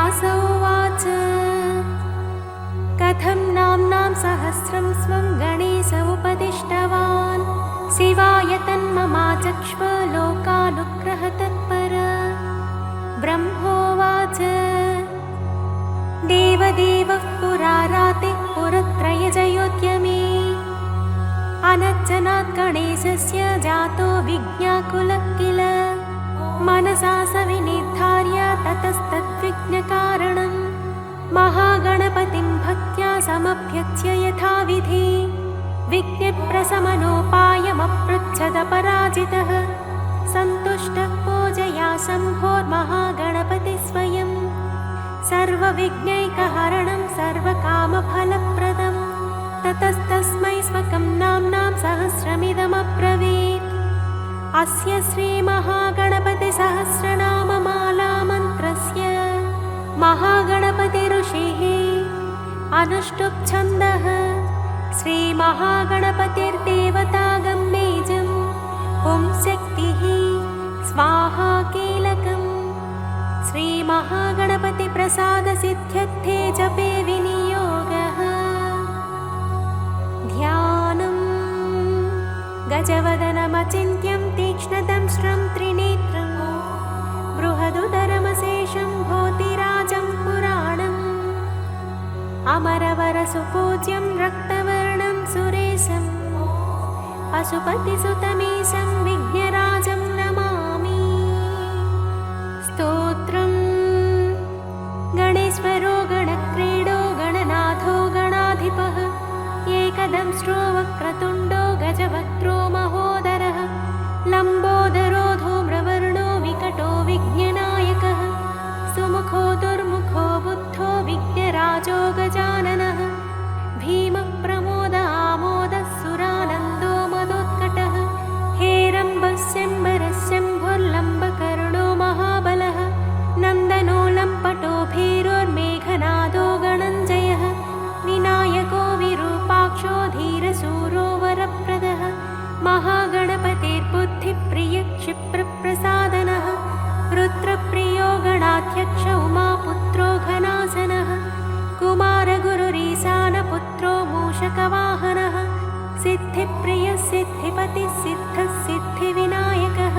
व्यास उवाच कथं नाम्नां सहस्रं स्वं गणेश उपदिष्टवान् शिवाय तन्ममाचक्ष्व लोकानुग्रहतत्पर। ब्रह्मोवाच देवदेवः पुराराते पुरत्रयजयोद्यमे अनज्जनात् गणेशस्य जातो विज्ञाकुलः किल। मनसा स विनिर्धार्य ततस्तद्विघ्नकारणं महागणपतिं भक्त्या समभ्यच्य यथाविधि विघ्नप्रशमनोपायमपृच्छदपराजितः सन्तुष्टः पूजया शम्भोर्महागणपति स्वयं सर्वविघ्नैकहरणं सर्वकामफलप्रदम्। ततस्तस्मै स्वकं नाम्नां सहस्रमिदमब्रवीत् अस्य श्रीमहागणपतिसहस्रनाममालामन्त्रस्य महागणपति ऋषिः अनुष्टुप् छन्दः श्रीमहागणपतिर्देवता गम्बीजं ॐ शक्तिः स्वाहा कीलकम्। श्रीमहागणपतिप्रसादसिद्ध्यर्थे जपे विनियोगः। ध्यानं गजवदनमचिन्त्यं तीक्ष्णदंष्ट्रं त्रिनेत्रं बृहदुदरमशेषं भूतिराजं पुराणम् अमरवरसुपूज्यं रक्तवर्णं सुरेशं पशुपतिसुतमीशं विघ्नराजं नमामि। स्तोत्रम् गणेश्वरो गणक्रीडो गणनाथो गणाधिपः एकदंष्ट्रो वक्रतुण्डो गजवक्त्रो महोदरः लम्बोदरो धूम्रवर्णो विकटो विघ्ननायकः सुमुखो दुर्मुखो बुद्धो विघ्नराजो गजाननः भीमप्रमोद आमोदः सुरानन्दो मदोत्कटः हेरम्बः शम्बरः शम्भुर्लम्बकर्णो महाबलः नन्दनो लम्पटो भीरोर्मेघनादो गणञ्जयः विनायको विरूपाक्षो धीरशूरो वरप्रदः महागणपतिर्बुद्धिप्रियः क्षिप्रप्रसादनः रुद्रप्रियो गणाध्यक्ष उमापुत्रो घनासनः कुमारगुरुरीशानपुत्रो मूषकवाहनः सिद्धिप्रियः सिद्धिपतिः सिद्धः सिद्धिविनायकः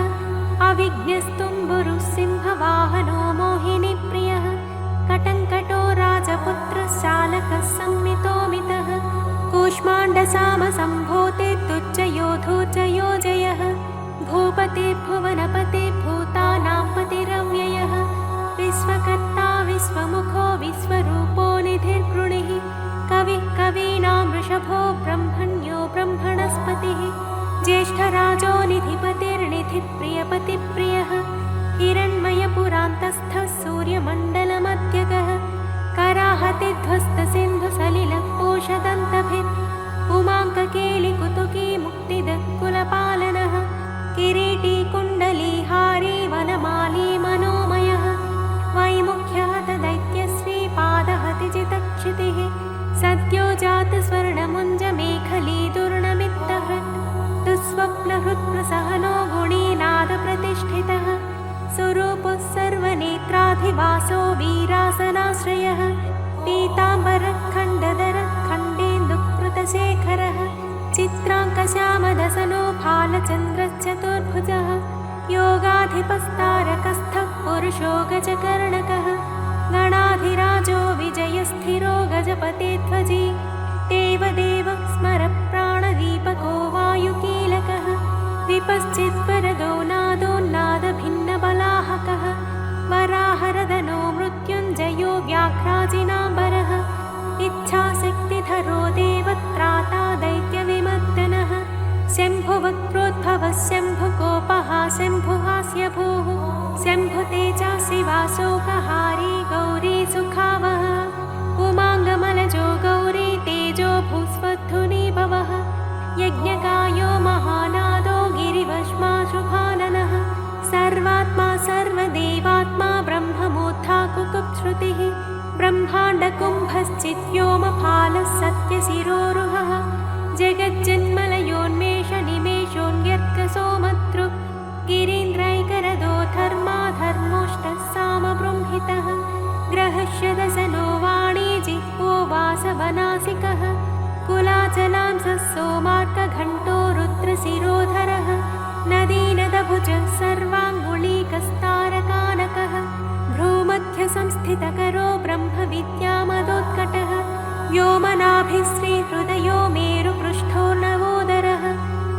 अविघ्नस्तुम्बुरुः सिंहवाहनो मोहिनीप्रियः कटङ्कटो राजपुत्रः शालकः संमितोमितः कूष्माण्डसामसम्भूते तुच्चयोधोच्चयो जयः भूपतिर्भुवनपति भूतानां पतिरव्ययः विश्वकर्ता विश्वमुखो विश्वरूपो निधिर्गृणिः कविः कवीनां वृषभो ब्रह्मण्यो ब्रह्मणस्पतिः ज्येष्ठराजो निधिपतिर्निधिप्रियपतिप्रियः हिरण्मयपुरान्तस्थः सूर्यमण्डलमध्यगः कराहतिध्वस्तसिन्धुसलिलपोषदन्तभित् उमाङ्ककेलिकुतुकी मुक्तिदः किरीटी कुण्डलीहारी वनमाली मनोमयः वैमुख्यः तदैत्यश्री पादहतिजितक्षितिः सद्यो जातस्वर्णमुञ्जमेखली दुर्णमित्तहृत् दुःस्वप्नहृत्प्रसहनो गुणीनादप्रतिष्ठितः स्वरूपः सर्वनेत्राधिवासो वीरासनाश्रयः पीताम्बरखण्डधरः खण्डेन्दुकृतशेखरः चित्राङ्कश्यामदसनो भालचन्द्रश्चतुर्भुजः योगाधिपस्तारकस्थः पुरुषो गजकर्णकः गणाधिराजो विजयस्थिरो गजपतिध्वजी देवदेवः स्मरप्राणदीपको वायुकीलकः विपश्चिद्वरदो नादोन्नादभिन्नबलाहकः वराहरदनो मृत्युञ्जयो व्याघ्राजिनाम्बरः इच्छाशक्तिधरो देवत्राता दैत्यविमर्दनः शम्भुवक्त्रोद्भवः शम्भुकोपः शम्भुहास्यभूः शम्भुतेजस्वी वासोकहारी गौरी सुखावः उमाङ्गमलजो गौरी तेजो भूस्वधुनी भवः यज्ञकायो महानादो गिरिवश्मा शुभाननः सर्वात्मा सर्वदेवात्मा ब्रह्ममोद्धाकुकुप्श्रुतिः ब्रह्माण्डकुम्भश्चिद्व्योमफालः सत्यशिरोरुहः जगज्जन्मलयोन्मेषनिमेषोऽन्यर्कसोमतृक् गिरीन्द्रैकरदो धर्माधर्मोष्टः सामबृंहितः ग्रहः स्थितकरो ब्रह्मविद्यामदोत्कटः व्योमनाभिश्रीहृदयो मेरुपृष्ठोर्नवोदरः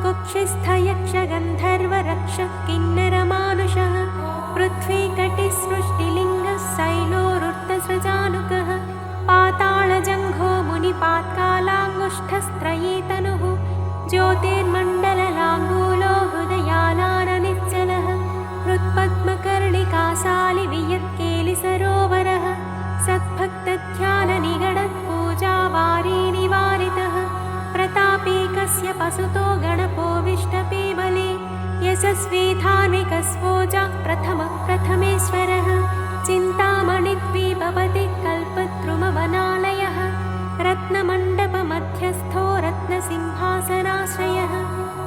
कुक्षिस्थयक्षगन्धर्वरक्षः किन्नरमानुषः पृथ्वीकटिसृष्टिलिङ्गः शैलोरुर्तसृजानुकः पातालजङ्घो मुनिपात्कालाङ्गुष्ठस्त्रयी तनुः ज्योतिर्मण्डललाङ्गूलो हृदयालाननिश्चलः हृत्पद्मकर्णिकाशालिवियत्केलिसरोवरः सद्भक्तध्याननिगडत्पूजावारीनिवारितः प्रतापीकस्य पसुतो गणपोविष्टपे बले यशस्वी धार्मिकस्वोजा प्रथमेश्वरः चिन्तामणिद्वीपपति कल्पद्रुमवनालयः रत्नमण्डपमध्यस्थो रत्नसिंहासनाश्रयः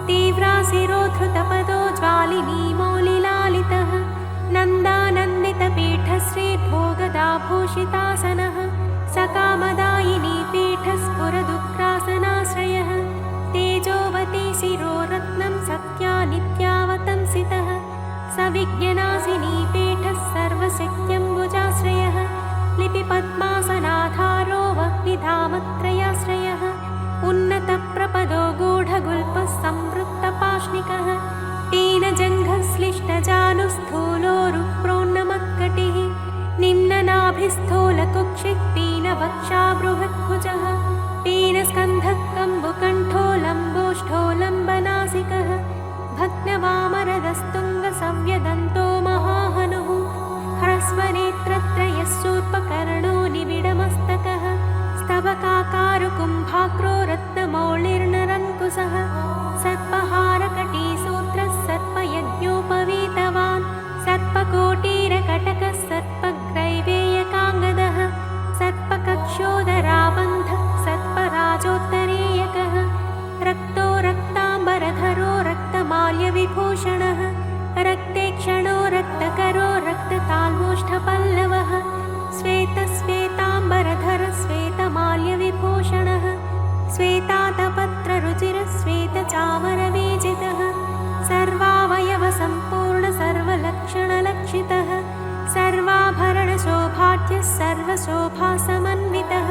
तीव्राशिरोधृतपदो ज्वालिनी मौलिलालितः नन्दानन्दितपीठश्रीभोगदाभूषितासनः सकामदायिनी पीठस्फुरदुग्रासनाश्रयः तेजोवती शिरोरत्नं सत्यानित्यावतंसितः सविज्ञनासिनी पीठः सर्वशक्त्यम्बुजाश्रयः लिपिपद्मासनाधारो वह्निधामत्रयाश्रयः उन्नतप्रपदो गूढगुल्पः संवृत्तपाष्णिकः पीनजङ्घस्लिष्टजानुस्थूलोरुप्रोन्नमत्कटिः निम्ननाभिस्थूलकुक्षिः पीनवक्षा बृहद्भुजः पीनस्कन्धः कम्बुकण्ठो लम्बोष्ठो लम्बनासिकः भग्नवामरदस्तुङ्गसव्यदन्तो महाहनुः ह्रस्वनेत्रत्रयस्सूर्पकर्णो निबिडमस्तकः स्तबकाकारुकुम्भाग्रो रत्नमौलिर्नरङ्कुशः सर्पहारकटीसूत्रः सर्पयज्ञोपवीतवान् सर्पकोटीरकटकः सर्पग्रैवेयकाङ्गदः सर्पकक्षोदराबन्धः सर्पराजोत्तरीयकः रक्तो रक्ताम्बरधरो रक्तमाल्यविभूषणः रक्तेक्षणो रक्तकरो रक्तताल्मोष्ठपल्लवः श्वेतश्वेताम्बरधर श्वेतमाल्यविभूषणः श्वेतातपत्ररुचिरः श्वेतचामरवीजितः सर्वावयवसम्पूर्ण सर्वलक्षणलक्षितः सर्वाभरणशोभाढ्यः सर्वशोभासमन्वितः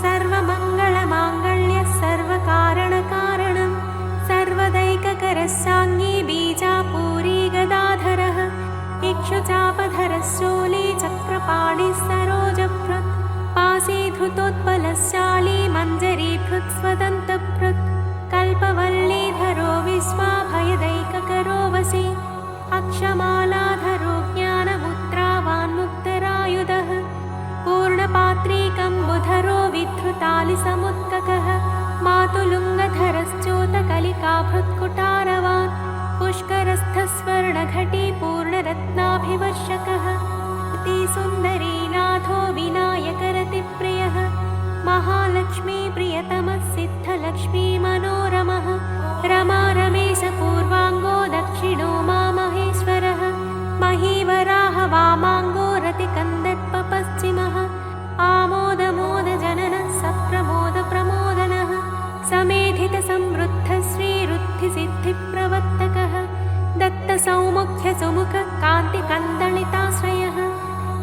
सर्वमङ्गलमाङ्गल्यः सर्वकारणकारणं सर्वदैककरः साङ्गी बीजापूरी गदाधरः इक्षुचापधरः शूली चक्रपाणिः सरोजभृत् पाशीधृतोत्पलशाली मञ्जरीभृत् स्वदन्तभृत् कल्पवल्लीधरो विश्वाभयदैककरो वशी अक्षमालाधरो ज्ञानमुद्रावान्मुक्तरायुधः पूर्णपात्रीकम्बुधरो विधृतालिसमुत्ककः मातुलुङ्गधरश्चोतकलिकाभृत्कुटारवान् पुष्करस्थस्वर्णघटी पूर्णरत्नाभिवर्षकः अतिसुन्दरीनाथो विनायकरतिप्रियः महालक्ष्मीप्रियतमः सिद्धलक्ष्मीमनोरमः रमा रमेशपूर्वाङ्गो दक्षिणो मामहेश्वरः महीवराह वामाङ्गो रतिकन्दर्पपश्चिमः आमोदमोदजननः सप्रमोदप्रमोदनः समेधितसमृद्धः श्रीरुद्धिसिद्धिप्रवर्तकः दत्तसौमुख्यसुमुखः कान्तिकन्दलिताश्रयः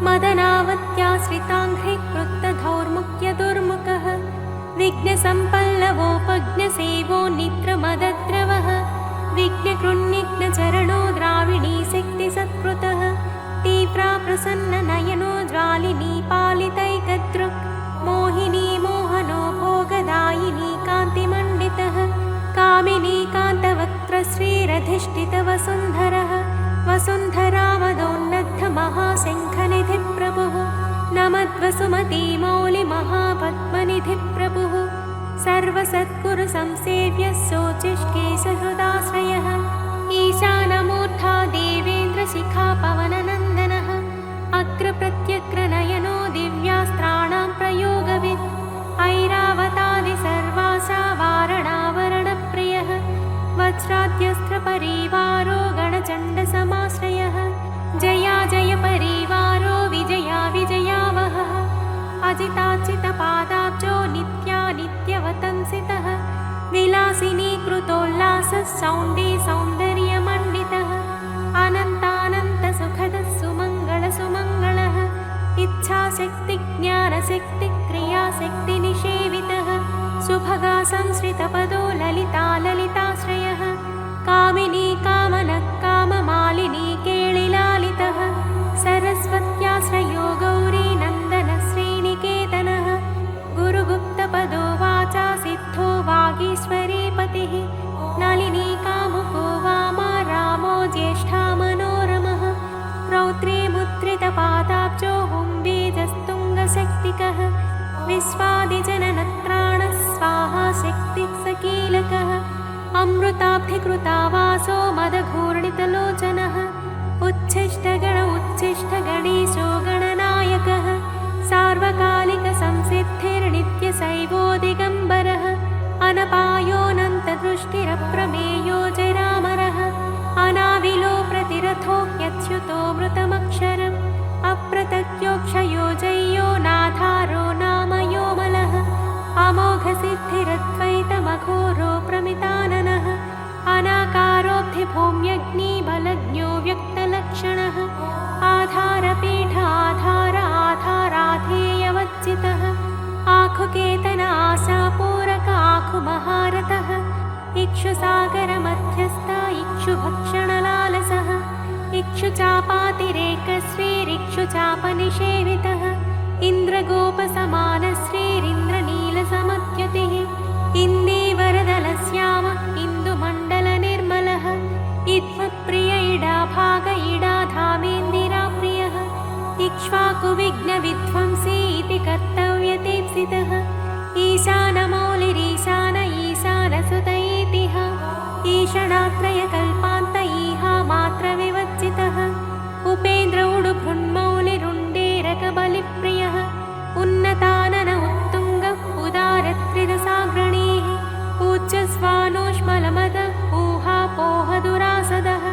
मदनावत्याश्रिताङ्घ्रिकृतधौर्मुख्यदुर्मुखः विघ्नसम्पल्लवोपज्ञसेवो निद्रमदद्रवः विघ्नकृन्निघ्नचरणो द्राविणी शक्तिसत्कृतः तीव्रा प्रसन्ननयनो ज्वालिनी पालितैकदृक् मोहिनी मोहनो भोगदायिनी कान्तिमण्डितः कामिनी कान्तवक्त्रश्रीरधिष्ठितवसुन्धरः वसुन्धरावदोन्नद्धमहाशङ्खनिधिप्रभुः नमद्वसुमतीमौलिमहापद्मनिधिप्रभुः सर्वसद्गुरुसंसेव्यः शोचिष्केशहृदाश्रयः ईशानमूर्धा देवेन्द्रशिखा पवननन्दनः अग्रप्रत्यग्रनयनो दिव्यास्त्राणां प्रयोगवित् ऐरावतादिसर्वासा वारणावरणप्रियः वज्राद्यस्त्रपरिवारो गणचण्डसमाश्रयः जया जय परिवारो विजया विजयावहः अजिताचितपादाब्जो नित्यानित्यवतंसितः विलासिनी कृतोल्लासः सौण्डी सौन्दर्यमण्डितः अनन्तानन्तसुखदः सुमङ्गलसुमङ्गलः इच्छा कर्मशक्ति ज्ञानशक्ति क्रियाशक्ति निषेवितः सुभगा संश्रितपदो ललिता ललिताश्रयः कामिनी कामनः काममालिनी केळिलालितः सरस्वत्याश्रयो गौरी नन्दनः श्रीनिकेतनः गुरुगुप्तपदो वाचा सिद्धो वागीश्वरीपतिः नलिनी कामुको वामा रामो ज्येष्ठा मनोरमः रौद्रे मुद्रितपादाब्जो हुम्बीजस्तुङ्गशक्तिकः विश्वादिजननत्राणः स्वाहा शक्तिः सकीलकः अमृताब्धिकृता वासो मदघूर्णितलोचनः उच्छिष्टगण उच्छिष्टगणेशो गणनायकः सार्वकालिकसंसिद्धिर्नित्यशैवो दिगम्बरः अनपायोऽनन्तदृष्टिरप्रमेयो जरामरः अनाविलो प्रतिरथो यच्युतो मृतमक्षरम् अप्रतत्योक्षयो जय्यो नाधारो नामयोमलः अमोघसिद्धिरद्वैतमघोरो प्रमिताननः अनाकारोऽब्धिभूम्यग्निबलज्ञो व्यक्तलक्षणः आधारपीठ आधार आधाराधेयवच्चितः आखुकेतन आशापूरक आखुमहारथः इक्षुसागरमध्यस्थ इक्षुभक्षणलालसः इक्षुचापातिरेकश्रीरिक्षुचापनिषेवितः इन्द्रगोपसमानश्रीरिन्द्रनीलसमद्युतिः इन्दीवरदलश्याम इन्दुमण्डलनिर्मलः इत्मत्प्रिय इडाभाग इडाधामेन्दिराप्रियः इक्ष्वाकुविघ्नविध्वंसी इति कर्तव्यतीप्सितः ईशानमौलिरीशान ईशानसुत इतिः ईषणात्रयकल्पान्त ईहा मात्रविवच्चितः उपेन्द्र उडुभृन्मौलिरुण्डेरकबलिप्रियः उन्नतानन उत्तुङ्ग उदारत्रिदशाग्रणीः पूज्यस्वानोष्मलमद ऊहापोहदुरासदः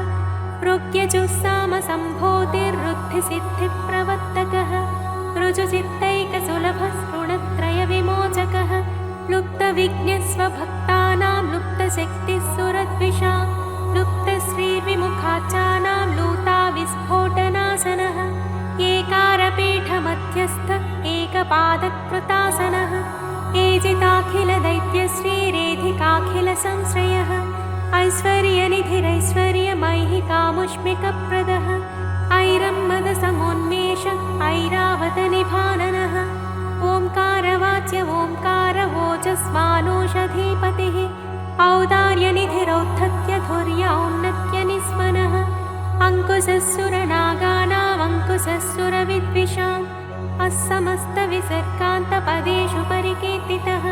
रुग्यजुस्सामसम्भूतिर्वृद्धिसिद्धिप्रवर्तकः ऋजुचित्तैकसुलभः ऋणत्रयविमोचकः लुप्तविज्ञस्वभक्तानां लुप्तशक्तिः सुरद्विषां लुप्तश्रीर्विमुखाचानां लूताविस्फोटनाशनः एकारपीठमध्यस्थ एकपादकृतासनः एजिताखिलदैत्यश्रीरेधिकाखिलसंश्रयः ऐश्वर्यनिधिरैश्वर्यमैहिकामुष्मिकप्रदः ऐरम्मदसमोन्मेष ऐरावतनिभाननः ओङ्कारवाच्य ओङ्कार ओजस्वानोषधीपतिः औदार्यनिधिरौद्धत्यधुर्य औन्नत्यनिस्मनः अङ्कुशस्सुरनागानामङ्कुशस्सुरविद्विषाम् अस्समस्तविसर्गान्तपदेषु परिकीर्तितः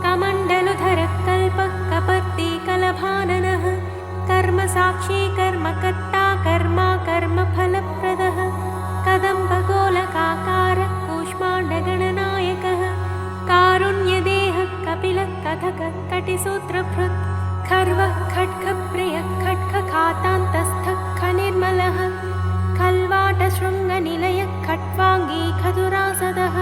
कमण्डलुधरः कल्पः कपर्दी कलभाननः कर्मसाक्षी कर्मकर्ता कर्मा कर्मफलप्रदः कदम्बगोलकाकारः कूष्माण्डगणनायकः कारुण्यदेहः कपिलः कथकः कटिसूत्रभृत् खर्वः खड्गप्रियः खड्गखातान्तस्थः खनिर्मलः खल्वाटशृङ्गनिलयः खट्वाङ्गी खदुरासदः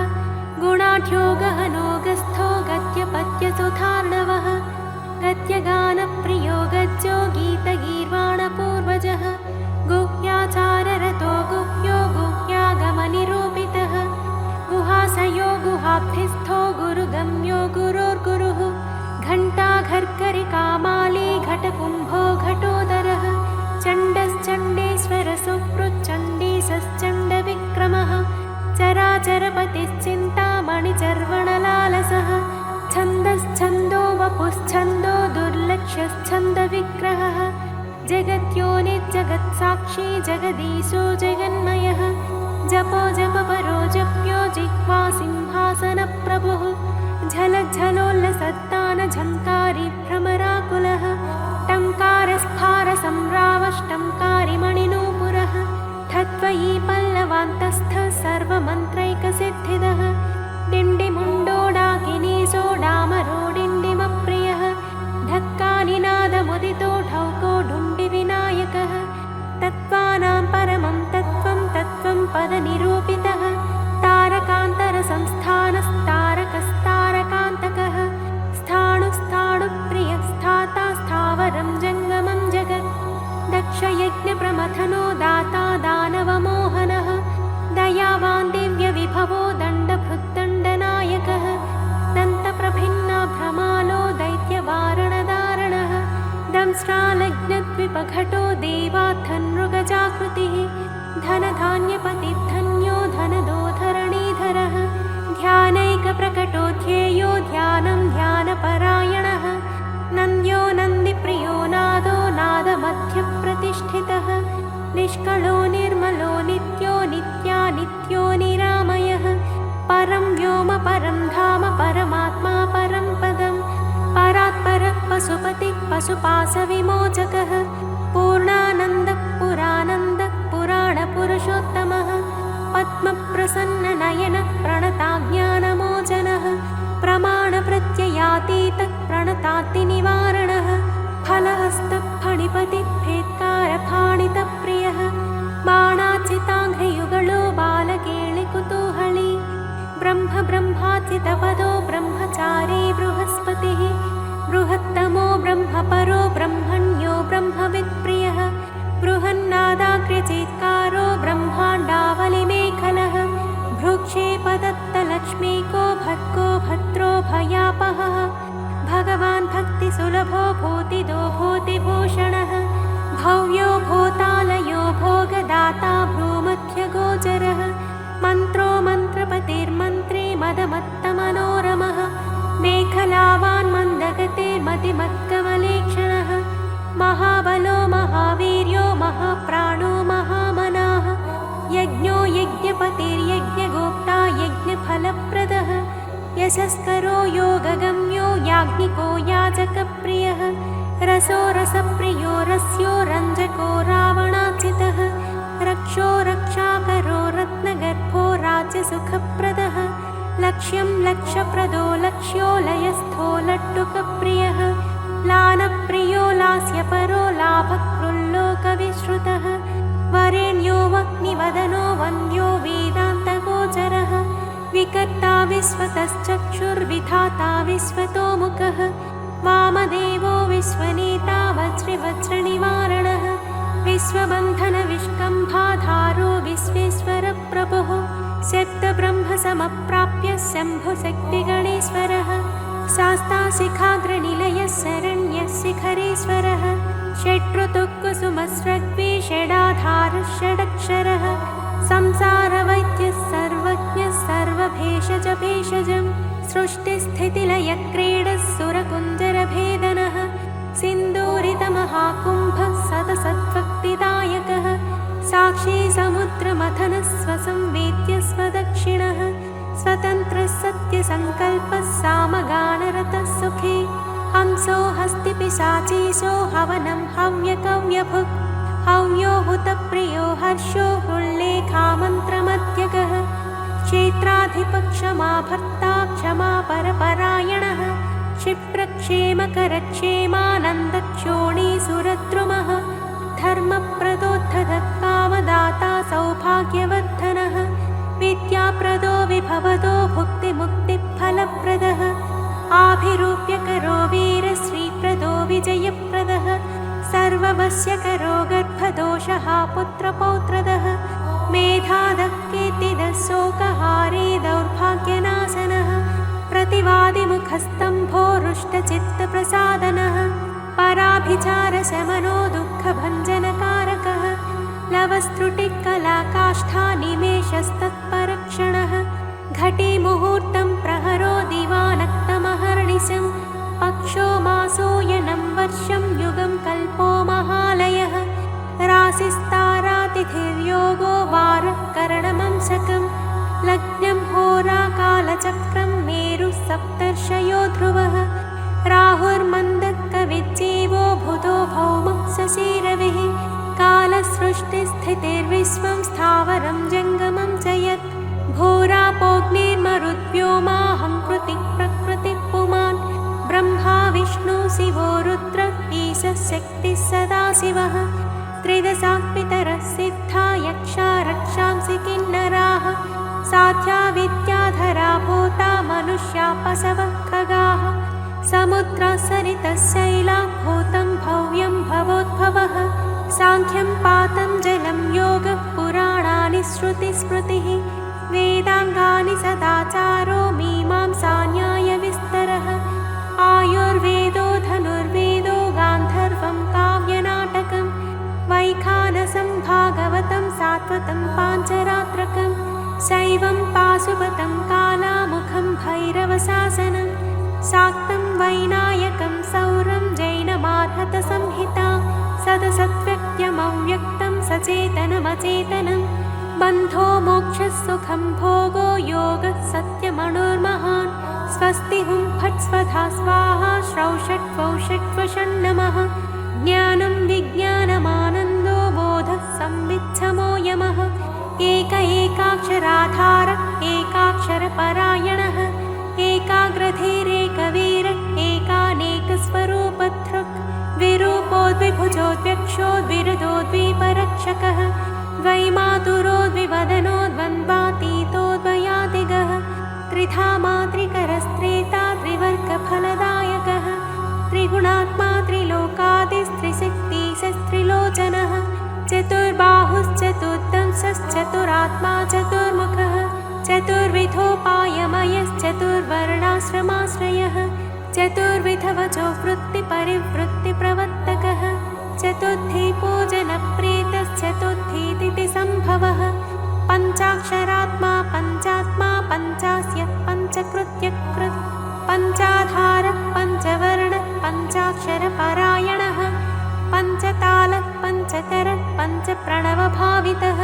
गुणाढ्यो गहनोगस्थो गद्यपद्यसुधार्णवः गद्यगानप्रियो गज्जो गीतगीर्वाणपूर्वजः गुह्याचाररतो गुह्यो गुह्यागमनिरूपितः गुहाशयो गुहाब्धिस्थो गुरुगम्यो गुरोर्गुरुः घण्टाघर्करिकामाली घटकुम्भो घटोदरः चण्डश्चण्डेश्वरसुहृच्चण्डीशश्चण्डविक्रमः चराचरपतिश्चिन्तामणिचर्वणलालसः छन्दश्छन्दो वपुश्छन्दो दुर्लक्ष्यश्छन्दविग्रहः जगत्योनिजगत्साक्षी जगदीशो जगन्मयः जपो जपपरो जप्यो जिह्वा सिंहासनप्रभुः झलज्झलोल्लसत्तान झङ्कारी भ्रमराकुलः टङ्कारस्फारसंरावष्टङ्कारिमणिनूपुरः ठत्वयी पल्लवान्तस्थ सर्वमन्त्रैकसिद्धिदः डिण्डिमुण्डोडाकिनीसोडामरो डिण्डिमप्रियः ढक्कानिनादमुदितो ढौको ढुण्डिविनायकः तत्त्वानां परमं तत्त्वं तत्त्वं पदनिरूपितः तारकान्तरसंस्थानस्तारकस्तारकान्तकः स्थाणुस्थाणुप्रियः स्थाता स्थावरं जङ्गमं जगत् दक्षयज्ञप्रमथनो दाता दानवमोहनः दंष्ट्रालग्नद्विपघटो देवात्थन्मृगजाकृतिः धनधान्यपतिर्धन्यो धनदो धरणीधरः ध्यानैकप्रकटो ध्येयो ध्यानं ध्यानपरायणः नन्द्यो नन्दिप्रियो नादो नादमध्यप्रतिष्ठितः निष्कलो निर्मलो नित्यो नित्यानित्यो निरामयः परं व्योम परं धाम परमात्मा परं पदम् परात्परः पशुपतिः पशुपाशविमोचकः पूर्णानन्दः पुरानन्दः पुराणपुरुषोत्तमः पद्मप्रसन्ननयनः प्रणताज्ञानमोचनः प्रमाणप्रत्ययातीतः प्रणतात्तिनिवारणः फलहस्तः फणिपतिः भेत्कारफाणितप्रियः बाणाचिताङ्घ्रियुगलो बालकेलिकुतूहली ब्रह्मचितपदो ब्रह्मचारी बृहस्पतिः बृहत्तमो ब्रह्मपरो ब्रह्मण्यो ब्रह्मवित्प्रियः बृहन्नादाग्र्यचीत्कारो ब्रह्माण्डावलिमेखलः भ्रूक्षेपदत्तलक्ष्मीको भर्गो भद्रो भयापहः भगवान् भक्तिसुलभो भूतिदो भूतिभूषणः भव्यो भूतालयो भोगदाता भ्रूमध्यगोचरः मन्त्रो मन्त्रपतिर्मन्त्री मदमत्तमनोरमः मेखलावान् मन्दगतिर्मतिमत्कमलेक्षणः महाबलो महावीर्यो महाप्राणो महामनाः यज्ञो यज्ञपतिर्यज्ञगोप्ता यज्ञफलप्रदः यशस्करो योगगम्यो याज्ञिको याजकप्रियः रसो रसप्रियो रस्यो रञ्जको रावणाचितः रक्षो रक्षाकरो रत्नगर्भो राज्यसुखप्रदः लक्ष्यं लक्ष्यप्रदो लक्ष्यो लयस्थो लट्टुकप्रियः लानप्रियो लास्यपरो लाभकृल्लोकविश्रुतः वरेण्यो वह्निवदनो वन्द्यो वेदान्तगोचरः विकर्ता विश्वतश्चक्षुर्विधाता विश्वतोमुखः वामदेवो विश्वनेता वज्रवज्रनिवारणः विश्वबन्धनविष्कम्भाधारो विश्वेश्वरप्रभुः सप्तब्रह्मसमप्राप्य शम्भुशक्तिगणेश्वरः शास्ताशिखाग्रनिलयः शरण्यः शिखरेश्वरः षड्ऋतुकुसुमस्रग्वी षडाधारः षडक्षरः संसारवैद्यः सर्वज्ञः सर्वभेषजभेषजं सृष्टिस्थितिलयक्रीडः सुरकुञ्जरभेदनः सिन्दूरितमहाकुम्भः सतसद्भक्तिदायकः साक्षी समुद्रमथनः स्वसंवेद्य स्वदक्षिणः स्वतन्त्रः सत्यसङ्कल्पः सामगानरतः सुखी हंसो हस्तिपिशाचीशो हवनं हव्यकव्यभुक् हव्यो हुतप्रियो हर्षो हृल्लेखामन्त्रमध्यगः क्षेत्राधिपक्षमा भर्ता क्षमा परपरायणः क्षिप्रक्षेमकरक्षेमानन्दक्षोणीसुरद्रुमः धर्मप्रदोद्धतत्कामदाता सौभाग्यवर्धनः विद्याप्रदो विभवदो भुक्तिमुक्तिफलप्रदः आभिरूप्यकरो वीरश्रीप्रदो विजयप्रदः सर्ववश्यकरो गर्भदोषः पुत्रपौत्रदः मेधादः कीर्तिदः शोकहारी दौर्भाग्यनाशनः प्रतिवादिमुखस्तम्भो रुष्टचित्तप्रसादनः पराभिचारशमनो दुःखभञ्जनकारकः लवस्त्रुटिकलाकाष्ठानिमेषस्तत्परक्षणः घटीमुहूर्तं प्रहरो दिवानक्तमहर्निशं पक्षो मासोयनं वर्षं युगं कल्पो महालयः राशिस्तारातिथिर्योगो वारः करणमंसकं लग्नं होराकालचक्रं मेरुः सप्तर्षयो ध्रुवः राहुर्मन्दकविज्जीवो बुधो भौमः शशिरविः कालसृष्टिस्थितिर्विश्वं स्थावरं जङ्गमं च यत् भूरापोऽग्निर्मरुद्व्योमाहं कृतिः प्रकृतिः पुमान् ब्रह्मा विष्णु शिवो रुद्र ईशः शक्तिः सदाशिवः त्रिदशात्पितरः सिद्धा यक्षा रक्षांसि किन्नराः साध्या विद्याधरा भूता मनुष्या पशवः खगाः समुद्रा सरितः शैला भूतं भव्यं भवोद्भवः साङ्ख्यं पातं जलं योगः पुराणानि श्रुतिस्मृतिः वेदाङ्गानि सदाचारो मीमांसा न्यायविस्तरः आयुर्वेदो धनुर्वेदो गान्धर्वं भागवतं सात्वतं पाञ्चरात्रकं शैवं पाशुपतं कालामुखं भैरवशासनं शाक्तं वैनायकं सौरं जैनमार्हतसंहिता सदसत्व्यक्त्यमव्यक्तं सचेतनमचेतनं बन्धो मोक्षसुखं भोगो योगः सत्यमणुर्महान् स्वस्ति हुं फट् स्वधा स्वाहा श्रौषट् फौषट् वषन् नमः ज्ञानं विज्ञानमानन्दो बोधः संविच्छमो यमः एक एकाक्षराधार एकाक्षरपरायणः एकाग्रधीरेकवीर एकानेकस्वरूपधृक् विरूपोद्विभुजोद्व्यक्षोद्विरदोद्वीपरक्षकः द्वैमातुरोद्विवदनोद्वन्द्वातीतोद्वयादिगः त्रिधा मातृकरस्त्रेता त्रिवर्गफलदायकः त्रिगुणात्मा त्रिलोकादिस्त्रिशक्तिस्त्रिलोचनः चतुर्बाहुश्चतुर्दंशश्चतुरात्मा चतुर्मुखः चतुर्विधोपायमयश्चतुर्वर्णाश्रमाश्रयः चतुर्विधवचो वृत्तिपरिवृत्तिप्रवर्तकः चतुर्थीपूजनप्रीतश्चतुर्थीतिथिसम्भवः पञ्चाक्षरात्मा पञ्चात्मा पञ्चास्य पञ्चकृत्यकृत् पञ्चाधारः पञ्चवर्णः पञ्चाक्षरपरायणः पञ्चतालः पञ्चकरः पञ्चप्रणवभावितः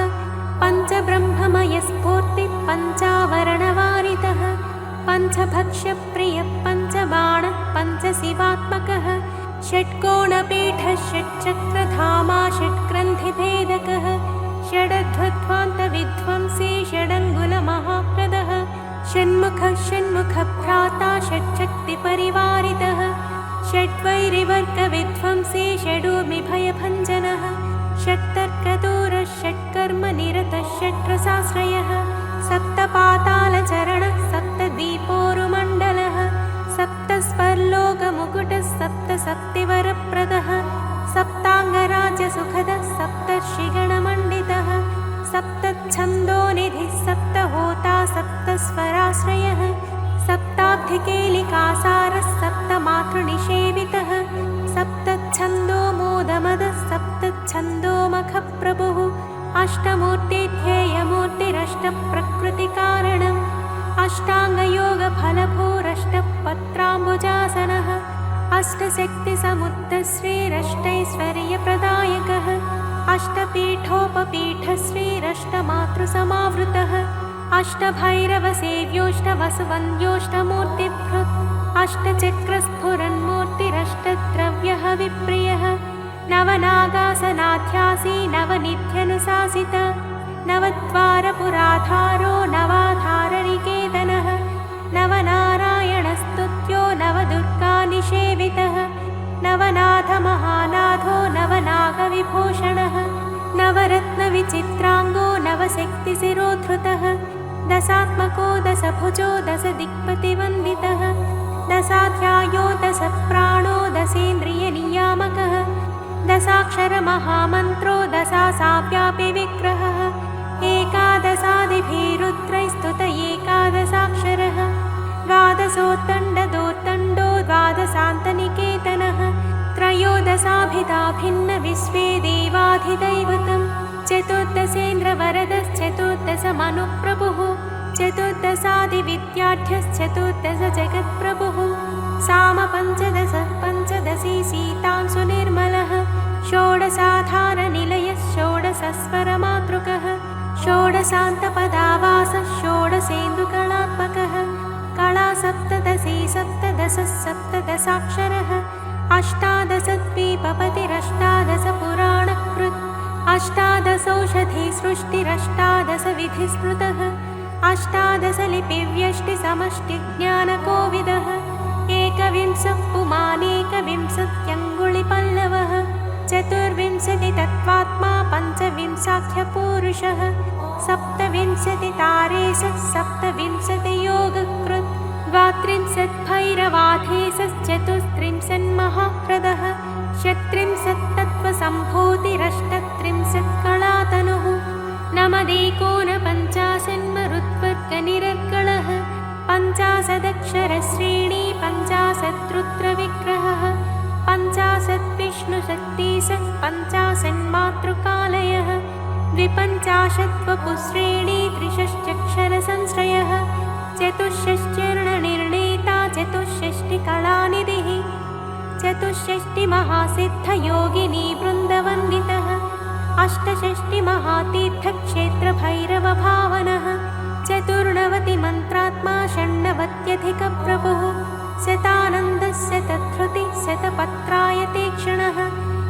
पञ्चब्रह्ममयस्फूर्तिः पञ्चावरणवारितः पञ्चभक्ष्यप्रियः पञ्चबाणः पञ्चशिवात्मकः षट्कोणपीठः षट्चक्रधामा षट्ग्रन्थिभेदकः षडध्वध्वान्तविध्वंसी षडङ्गुलमहाप्रदः षण्मुखः षण्मुखभ्राता षट्शक्तिपरिवारितः षड्वैरिवर्गविध्वंसी षडूर्मिभयभञ्जनः षट्तर्कदूरः षट्कर्मनिरतः षट्रसाश्रयः सप्तपातालचरणः सप्तद्वीपोरुमण्डलः सप्तस्वर्लोकमुकुटः सप्तशक्तिवरप्रदः सप्ताङ्गराज्यसुखदः सप्तर्षिगणमण्डितः सप्तच्छन्दोनिधिः सप्तहोता सप्तस्वराश्रयः सप्ताब्धिकेलिकासारः सप्तमातृनिषेवितः सप्तच्छन्दोमोदमदः सप्तच्छन्दोमखप्रभुः अष्टमूर्तिध्येयमूर्तिरष्टप्रकृतिकारणम् अष्टाङ्गयोगफलभूरष्टपत्राम्बुजासनः अष्टशक्तिसमुद्रश्रीरष्टैश्वर्यप्रदायकः अष्टपीठोपपीठश्रीरष्टमातृसमावृतः अष्टभैरवसेव्योष्टवसुवन्द्योष्टमूर्तिभृत् अष्टचक्रस्फुरन्मूर्तिरष्टद्रव्यः विप्रियः नवनागासनाध्यासी नवनिध्यनुशासित नवद्वारपुराधारो नवाधारनिकेतनः नवनारायणस्तुत्यो नवदुर्गानिषेवितः नवनाथमहानाथो नवनागविभूषणः नवरत्नविचित्राङ्गो नवशक्तिशिरोद्धृतः दशात्मको दशभुजो दशदिक्पतिवन्दितः दशाध्यायो दशप्राणो दशेन्द्रियनियामकः दशाक्षरमहामन्त्रो दशासाव्यापि विग्रहः एकादशादिभिरुद्रैस्तुत एकादशाक्षरः द्वादशोत्तण्डदोत्तण्डो द्वादशान्तनिकेतनः त्रयोदशाभिधा भिन्नविश्वे देवाधिदैवतं चतुर्दशेन्द्रवरदश्चतुर्दशमनुप्रभुः चतुर्दशादिविद्याढ्यश्चतुर्दशजगत्प्रभुः सामपञ्चदश पञ्चदशी शीतांशुनिर्मलः षोडशाधारनिलयः षोडशस्वरमातृकः षोडशान्तपदावासः षोडशेन्दुकलात्मकः कलासप्तदशी सप्तदशः सप्तदशाक्षरः अष्टादशद्वीपपतिरष्टादशपुराणकृत् अष्टादशौषधिसृष्टिरष्टादशविधिस्मृतः अष्टादशलिपिव्यष्टिसमष्टिज्ञानकोविदः एकविंशः पुमानेकविंशत्यङ्गुलिपल्लवः चतुर्विंशतितत्त्वात्मा पञ्चविंशाख्यपूरुषः सप्तविंशतितारेशः सप्तविंशतियोगकृत् द्वात्रिंशद्भैरवाधीशश्चतुस्त्रिंशन्महाह्रदः षट्त्रिंशत्तत्त्वसम्भूतिरष्टत्रिंशत्कलातनुः नमदेकोनपञ्चाशन्मरुद्वर्गनिरर्गलः पञ्चाशदक्षरश्रेणी पञ्चाशद्रुद्रविग्रहः पञ्चाशद्विष्णुशक्तिशः पञ्चाशन्मातृकालयः द्विपञ्चाशत्वपुश्रेणी त्रिषष्ट्यक्षरसंश्रयः चतुष्षष्ट्यर्णनिर्णेता चतुष्षष्टिकलानिधिः चतुष्षष्टिमहासिद्धयोगिनी वृन्दवन्दितः अष्टषष्टिमहातीर्थक्षेत्रभैरवभावनः चतुर्नवतिमन्त्रात्मा षण्णवत्यधिकप्रभुः शतानन्दस्य तद्धृतिः शतपत्रायते क्षणः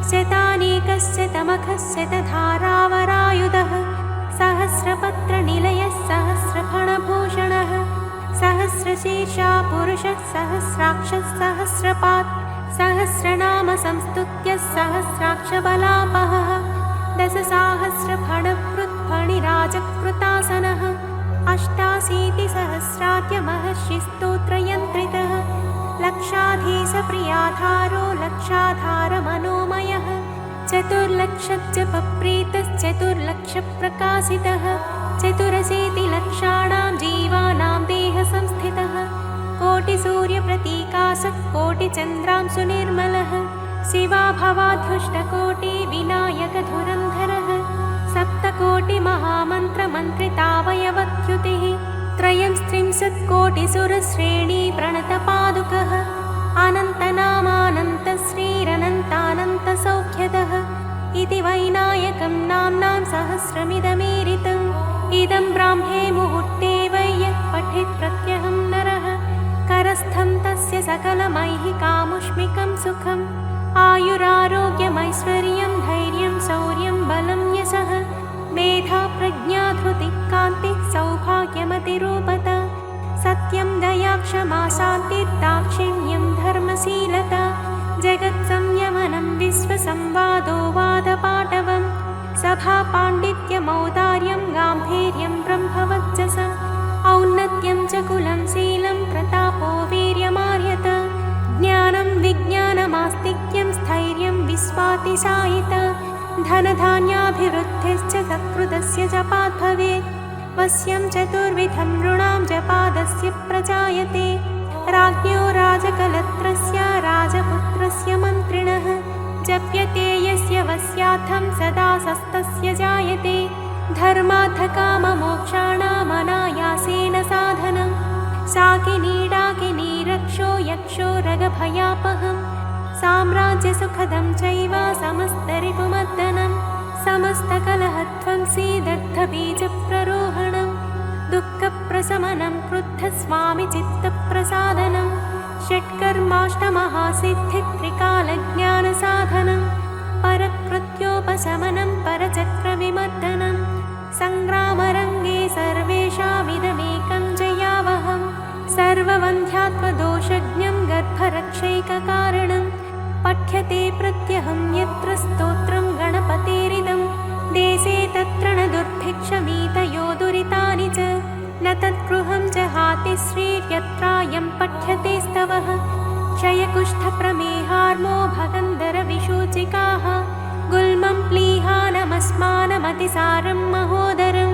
शतानीकस्य तमखस्य तधारावरायुधः सहस्रपत्रनिलयः सहस्रफणभूषणः सहस्रशीर्षा पुरुषः सहस्राक्षः सहस्रपात् सहस्रनामसंस्तुत्य सहस्राक्षबलापहः दशसाहस्रफणकृत्फणिराजकृतासनः अष्टाशीतिसहस्राद्यमहर्षिस्तोत्रयन्त्रितः लक्षाधीशप्रियाधारो लक्षाधारमनोमयः चतुर्लक्षजपप्रीतश्चतुर्लक्षप्रकाशितः चतुरशीतिलक्षाणां जीवानां देहसंस्थितः कोटिसूर्यप्रतीकाशः कोटिचन्द्रांशुनिर्मलः शिवाभवाद्युष्टकोटिविनायकधुरन्धरः सप्तकोटिमहामन्त्रमन्त्रितावयवच्युतिः त्रयं स्त्रिंशत्कोटिसुरश्रेणी प्रणतपादुकः अनन्तनामानन्तश्रीरनन्तानन्तसौख्यदः इति वैनायकं नाम्नां सहस्रमिदमीरितम् इदं ब्राह्मे मुहूर्ते वै यत् पठेत् प्रत्यहं नरः करस्थं तस्य सकलमैहिकामुष्मिकं सुखम् आयुरारोग्यमैश्वर्यं धैर्यं शौर्यं बलं यशः मेधा प्रज्ञा धृतिः कान्तिः सौभाग्यमतिरूपता सत्यं दया क्षमा शान्तिः दाक्षिण्यं धर्मशीलता जगत्संयमनं विश्वसंवादो वादपाटवं सभापाण्डित्यमौदार्यं गाम्भीर्यं ब्रह्मवच्चसम् औन्नत्यं च कुलं शीलं प्रतापो वीर्यमार्यत ज्ञानं विज्ञानमास्तिक्यं स्थैर्यं विश्वातिशायित धनधान्याभिवृद्धिश्च सत्कृतस्य जपात् भवेत् वश्यं चतुर्विधं नृणां जपादस्य प्रजायते राज्ञो राजकलत्रस्य राजपुत्रस्य मन्त्रिणः जप्यते यस्य वस्यार्थं सदा सस्तस्य जायते धर्मार्थकाममोक्षाणामनायासेन साधनं शाकिनी रक्षो यक्षो रगभयापहं साम्राज्यसुखदं चैव समस्तरिपुमर्दनं समस्तकलहध्वंसी दग्धबीजप्ररोहणं दुःखप्रशमनं क्रुद्धस्वामिचित्तप्रसादनं षट्कर्माष्टमहासिद्धित्रिकालज्ञानसाधनं परकृत्योपशमनं परचक्रविमर्दनं सङ्ग्रामरङ्गे सर्वेषामिदमेकं जयावहं सर्ववन्ध्यात्वदोषज्ञं गर्भरक्षैककारणं पठ्यते प्रत्यहं यत्र स्तोत्रं गणपतेरिदं देशे तत्र न दुर्भिक्षमीतयो दुरितानि च न तद्गृहं जहाति श्रीर्यत्रायं पठ्यते स्तवः क्षयकुष्ठप्रमेहार्मो भगन्धरविशूचिकाः गुल्मं प्लीहानमस्मानमतिसारं महोदरं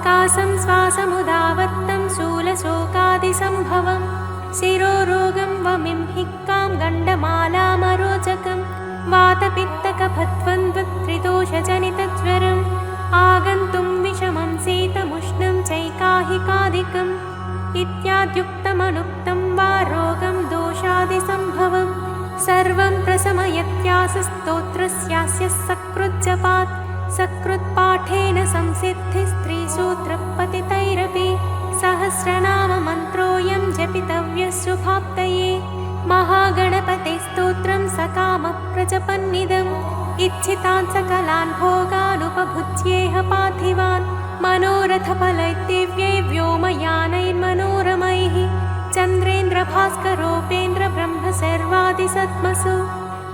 कासं श्वासमुदावत्तं शूलशोकादिसम्भवं शिरोरोगं वमिं हिक्कां गण्डमालामरोचकं वातपित्तकफद्वन्द्वत्रिदोषजनितज्वरम् आगन्तुं विषमं शीतमुष्णं चैकाहिकादिकम् इत्याद्युक्तमनुक्तं वा रोगं दोषादिसम्भवं सर्वं प्रशमयत्यासस्तोत्रस्यास्य सकृज्जपात् सकृत्पाठेन संसिद्धिस्त्रीसूत्रपतितैरपि सहस्रनाममन्त्रोऽयं जपितव्यः शुभाप्तये महागणपतेस्तोत्रं सकामप्रजपन्निदम् इच्छितान् सकलान् भोगानुपभुज्येह पार्थिवान् मनोरथफलैर्दिव्यै व्योमयानैर्मनोरमैः चन्द्रेन्द्रभास्करोपेन्द्रब्रह्म सर्वादिसत्मसु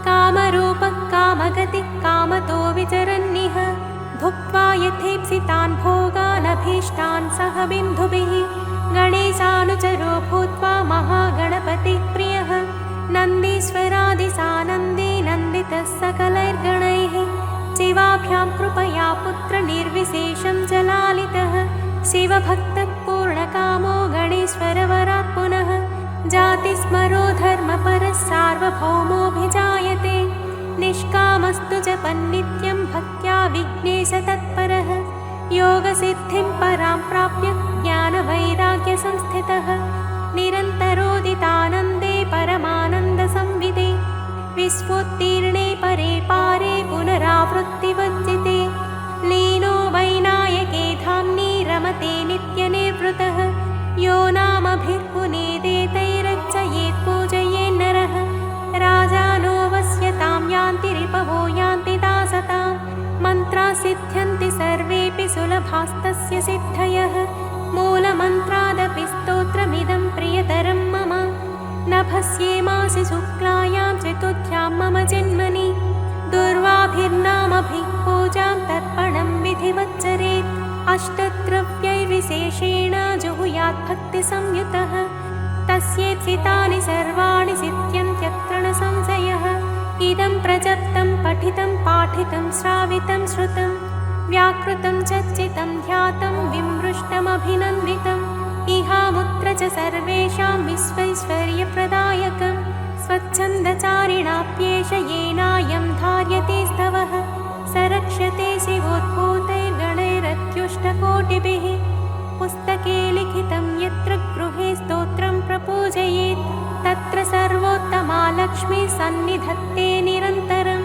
कामरूपः कामगतिः कामतो विचरन्निह भुक्त्वा यथेप्सितान् भोगानभीष्टान् सह बिन्धुभिः गणेशानुचरो भूत्वा महागणपतिः प्रियः नन्दीश्वरादिसानन्दे नन्दितः सकलैर्गणैः शिवाभ्यां कृपया पुत्रनिर्विशेषं जलालितः शिवभक्तः पूर्णकामो गणेश्वरवरात् पुनः जातिस्मरो धर्मपरः सार्वभौमोऽभिजायते निष्कामस्तु जपन्नित्यं भक्त्या विघ्नेशतत्परः योगसिद्धिं परां प्राप्य ज्ञानवैराग्यसंस्थितः निरन्तरोदितानन्दे परमानन्दसंविदे विश्वोत्तीर्णे परे पारे पुनरावृत्तिवर्जिते लीनो वैनायके धाम्नि रमते नित्यनिर्वृतः यो नामभिर्पुनीदेतैरर्चयेत् पूजयेन्नरः राजानो वस्यतां यान्ति रिपवो यान्ति दासतां मन्त्रा सिद्ध्यन्ति सर्वेऽपि सुलभास्तस्य सिद्धयः मूलमन्त्रादपि स्तोत्रमिदं प्रियतरं मम नभस्येमासि शुक्लायां चतुर्थ्यां मम जन्मनि दुर्वाभिर्नामभिः पूजां तर्पणं विधिवच्चरेत् अष्टद्रव्यैर्विशेषेण जुहुयात् भक्तिसंयुतः तस्येत्सितानि सर्वाणि सिद्ध्यन्त्यत्र न संशयः इदं प्रजप्तं पठितं पाठितं श्रावितं श्रुतं व्याकृतं चर्चितं ध्यातं विमृष्टमभिनन्दितम् इहामुत्र च सर्वेषां विश्वैश्वर्यप्रदायकं स्वच्छन्दचारिणाप्येष येनायं धार्यते स्तवः स रक्ष्यते शिवोद्भूतैर्गणैरत्युष्टकोटिभिः पुस्तके लिखितं यत्र गृहे स्तोत्रं प्रपूजयेत् तत्र सर्वोत्तमा लक्ष्मी सन्निधत्ते निरन्तरम्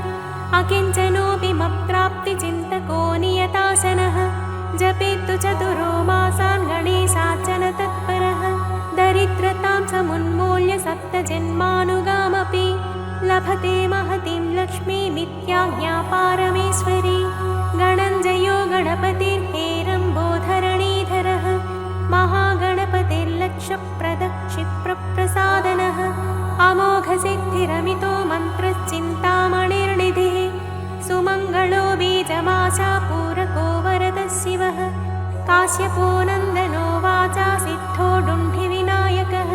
अकिञ्चनोऽपि मत्प्राप्तिचिन्तको नियतासनः जपेत्तु चतुरो मासान् गणेशार्चन तत्परः दरिद्रतां समुन्मूल्य सप्तजन्मानुगामपि लभते महतीं लक्ष्मीमित्याज्ञा पारमेश्वरी गणञ्जयो गणपतिर्हेरम्बोधरणीधरः महागणपतिर्लक्षप्रदः क्षिप्रप्रसादनः अमोघसिद्धिरमितो मन्त्रश्चिन्तामणिर्निधिः सुमङ्गलो बीजमाशा पूरको वरदः शिवः काश्यपो नन्दनो वाचा सिद्धो डुण्ढिविनायकः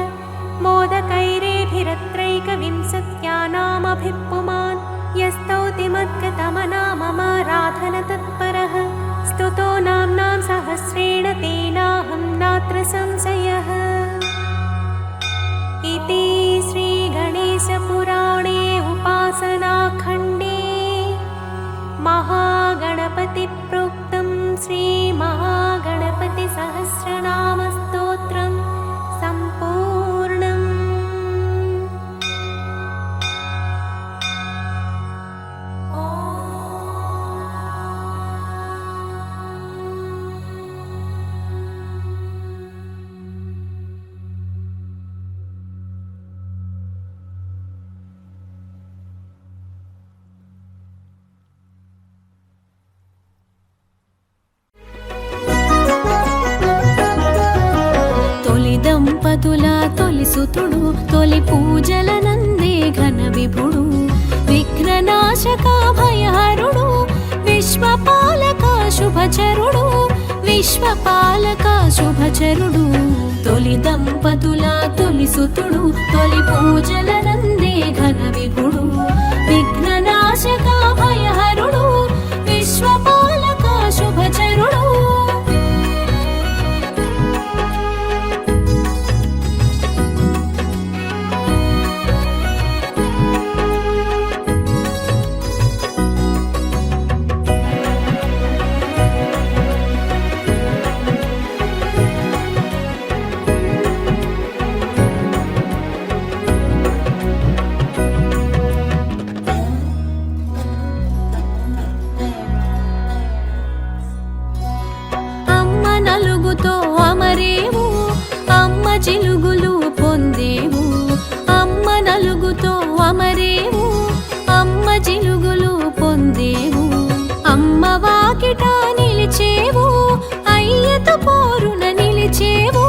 मोदकैरेभिरत्रैकविंशत्यानामभिः पुमान् यस्तौति मद्गतमना ममाराधनतत्परः स्तुतो नाम्नां सहस्रेण तेनाहं नात्र संशयः इति श्रीगणेशपुराणे उपासनाखण्डे महागणपतिप्रोक्तं श्रीमहागणपतिसहस्रनामस्तोत्रं सम्पूर्णम्। దంపతుల తొలిసుతుడు తొలి పూజలనందే ఘన విభుడు విఘ్ననాశక భయహరుడు విశ్వపాలక శుభచరుడు విశ్వపాలక శుభచరుడు తొలి దంపతుల తొలిసుతుడు తొలి పూజలనందే ఘన విభుడు విఘ్ననాశక భయహరుడు విశ్వపాలక శుభచరుడు చిలుగులు పొందేవు అమ్మ నలుగుతో అమరేవు అమ్మ చిలుగులు పొందేవు అమ్మ వాకిట నిలిచేవు అయ్యతో పోరున నిలిచేవు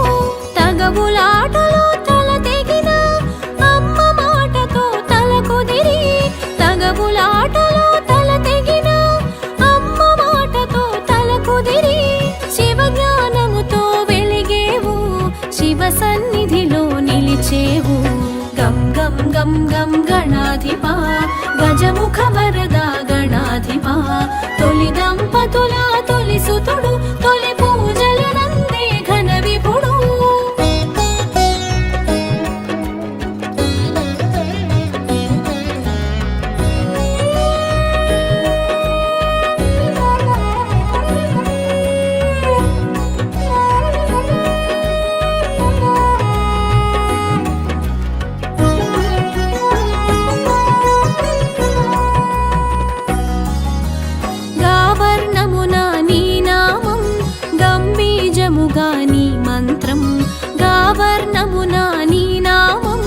తగవులాటలో తల తెగిన అమ్మ మాటతో తల కుదిరి తగవులాటలో తల తెగిన అమ్మ మాటతో తల కుదిరి శివ జ్ఞానముతో వెలిగేవు శివ సన్నిధిలో నిలిచేవు గం గం గం గం గణాధిపా గజముఖ వరద గణాధిపా తొలి దంపతుల తొలి సుతుడు తొలి పూజలనందే ఘన విభుడు నీ మంత్రం గావర్ణమునా నీ నామం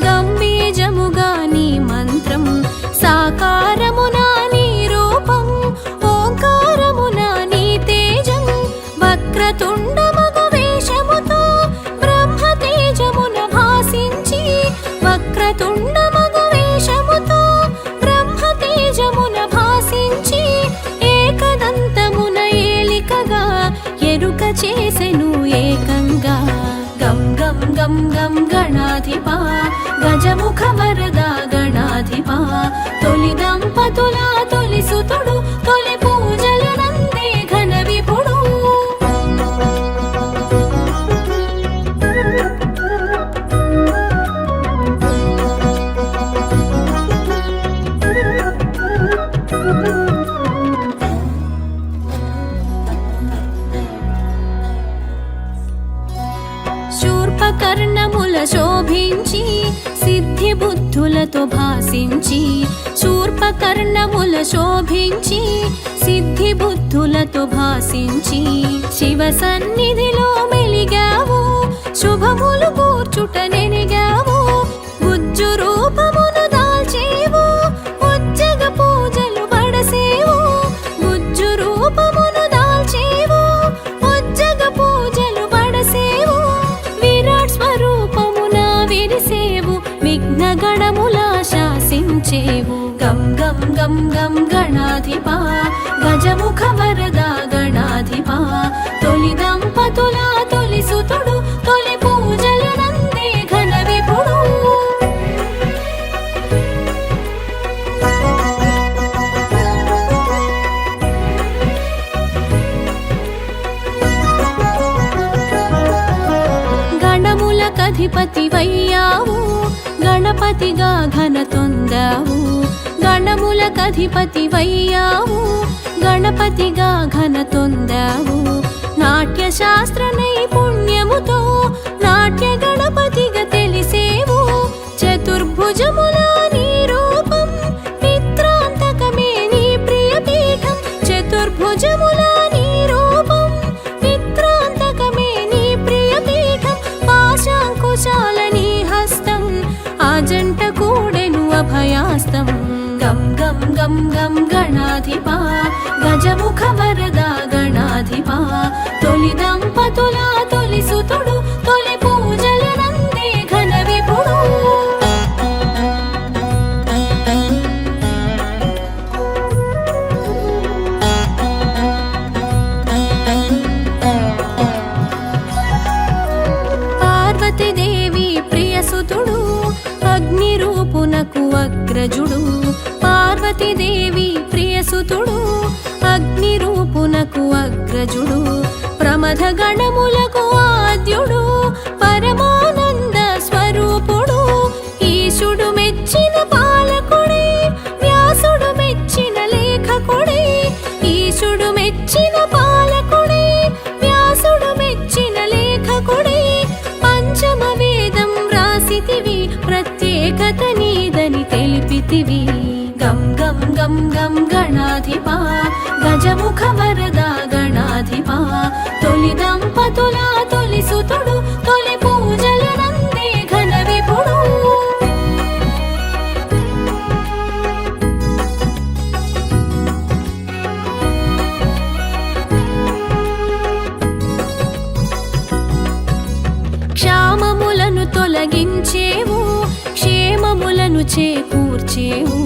గంభీజముగా నీ మంత్రం సాకారమునా నీ రూపం ఓంకారమునా నీ తేజం వక్రతుండమగు వేషముతో బ్రహ్మ తేజమున భాసించి వక్రతుండమగు వేషముతో బ్రహ్మ తేజమున భాసించి ఏకదంతమున ఏలికగా ఎరుక చేసెను ఏకంగా గం గం గం గం గణాధిపా గజముఖ వరద గణాధిపా తొలి దంపతుల తొలి సుతుడు తొలి పూజలనందే ఘన విపుడు శూర్పకర్ణముల శోభించి సిద్ధి బుద్ధులతో భాసించి శూర్పకర్ణముల శోభించి సిద్ధి బుద్ధులతో భాసించి శివ సన్నిధిలో మెలిగావు శుభములు కూర్చుట నెనిగావు గుజ్జు రూపమును దాల్చేవు ఉజ్జగ పూజలు బడసేవు గుజ్జు రూపమును దాల్చేవు ఉజ్జగ పూజలు బడసేవు విరాట్ స్వరూపమున విరిసేవు విఘ్న గణముల శాసించేవు గం గం గం గం గణాధిపా గజముఖ వరద గణాధిపా తొలి దంపతుల తొలి సుతుడు తొలి పూజలనందే ఘన విపుడు గణములకధిపతి వయ్యావు గణపతిగా ఘన తొందావు గణములకధిపతి వయ్యావు గణపతిగా ఘన తొందావు నాట్య శాస్త్ర నైపుణ్యముతో నాట్య గణపతిగా తెలిసేవు చతుర్భుజముల నీ రూపం మిత్రాంతకమే నీ ప్రియ పీఠం చతుర్భుజముల నీ రూపం మిత్రాంతకమే నీ ప్రియ పీఠం పాశాంకుశాల నీ హస్తం ఆజంట కూడెను అభయాస్తం గం గం గం గం గణాధిపా గజముఖ వరద గణాధిపా తొలి దంపతుల తొలి సుతుడు తొలి పూజలనందే ఘన విపుడు పార్వతీదేవి ప్రియసుతుడు అగ్ని రూపునకు అగ్రజుడు పార్వతీదేవి ప్రియసుతుడు అగ్ని రూపునకు అగ్రజుడు ప్రమథ గణములకు ఆద్యుడు పరమానంద స్వరూపుడు ఈశుడు మెచ్చిన పాలకుడే వ్యాసుడు మెచ్చిన లేఖకుడే ఈశుడు మెచ్చిన పాలకుడే వ్యాసుడు మెచ్చిన లేఖకుడే పంచమ వేదం రాసితివి ప్రత్యేకత నీదని తెలిపితివి గం గం గం గం గణాధిపా గజముఖ వరద గణాధిపా తొలి దంపతుల తొలి సుతుడు తొలి పూజలనందే ఘన విపుడు క్షామములను తొలగించేవు క్షేమములను చేకూర్చేవు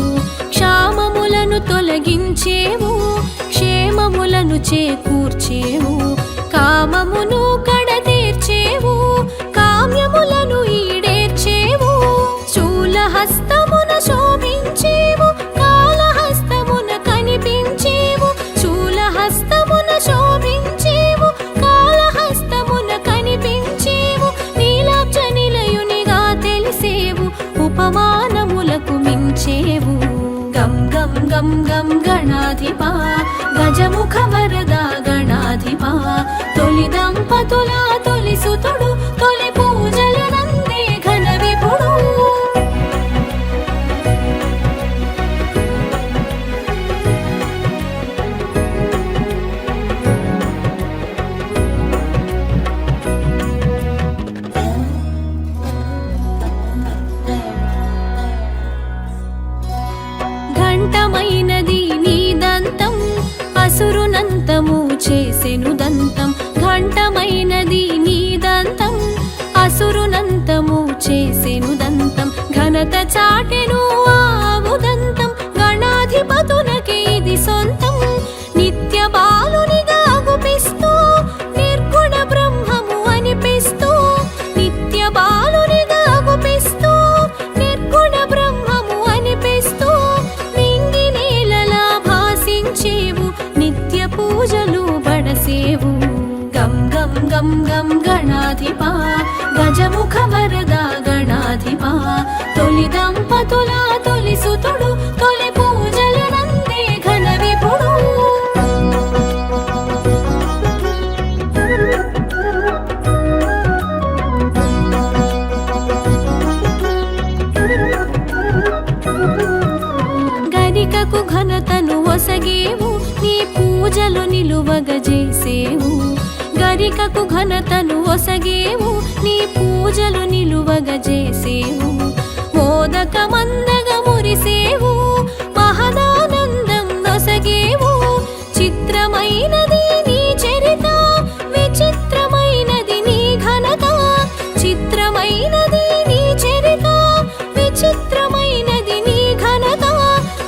క్షామములను తొలగించేవు క్షేమములను చేకూర్చేవు కామమును కడతీర్చేవు కామ్యములను ఈడేర్చేవు శూలహస్తమున శోభించేవు కాళహస్తమున కనిపించేవు శూలహస్తమున శోభించేవు కాళహస్తమున కనిపించేవు నీలాబ్జ నిలయునిగా తెలిసేవు ఉపమానములకు మించేవు గం గం గం గం గణాధిపా గజముఖ వరద గణాధిపా తొలి దంపతుల తొలి సుతుడు తొలి పూజలనందే ఘన విపుడు చాటెను ఆవుదంతం గణాధిపతునకే ఇది సొంతం నిత్య బాలునిగా గుపిస్తూ నిర్గుణ బ్రహ్మము అనిపిస్తూ నిత్య బాలునిగా గుపిస్తూ నిర్గుణ బ్రహ్మము అనిపిస్తూ నింగి నేలలా భాసించేవు నిత్య పూజలు బడసేవు గం గం గం గం గణాధిపా గజముఖ వరద గణాధిపా తొలి దంపతుల తొలి సుతుడు తొలి పూజలు నందే ఘన విపుడు గరికకు ఘనతను ఒసగేవు నీ పూజలు నిలువగజేసేవు గరికకు ఘనతను ఒసగేవు నీ పూజలు నిలువగజేసేవు మోదక మందగ మురిసేవు మహదానందం నొసగేవు చిత్రమైనది నీ చరిత విచిత్రమైనది నీ ఘనత చిత్రమైనది నీ చరిత విచిత్రమైనది నీ ఘనత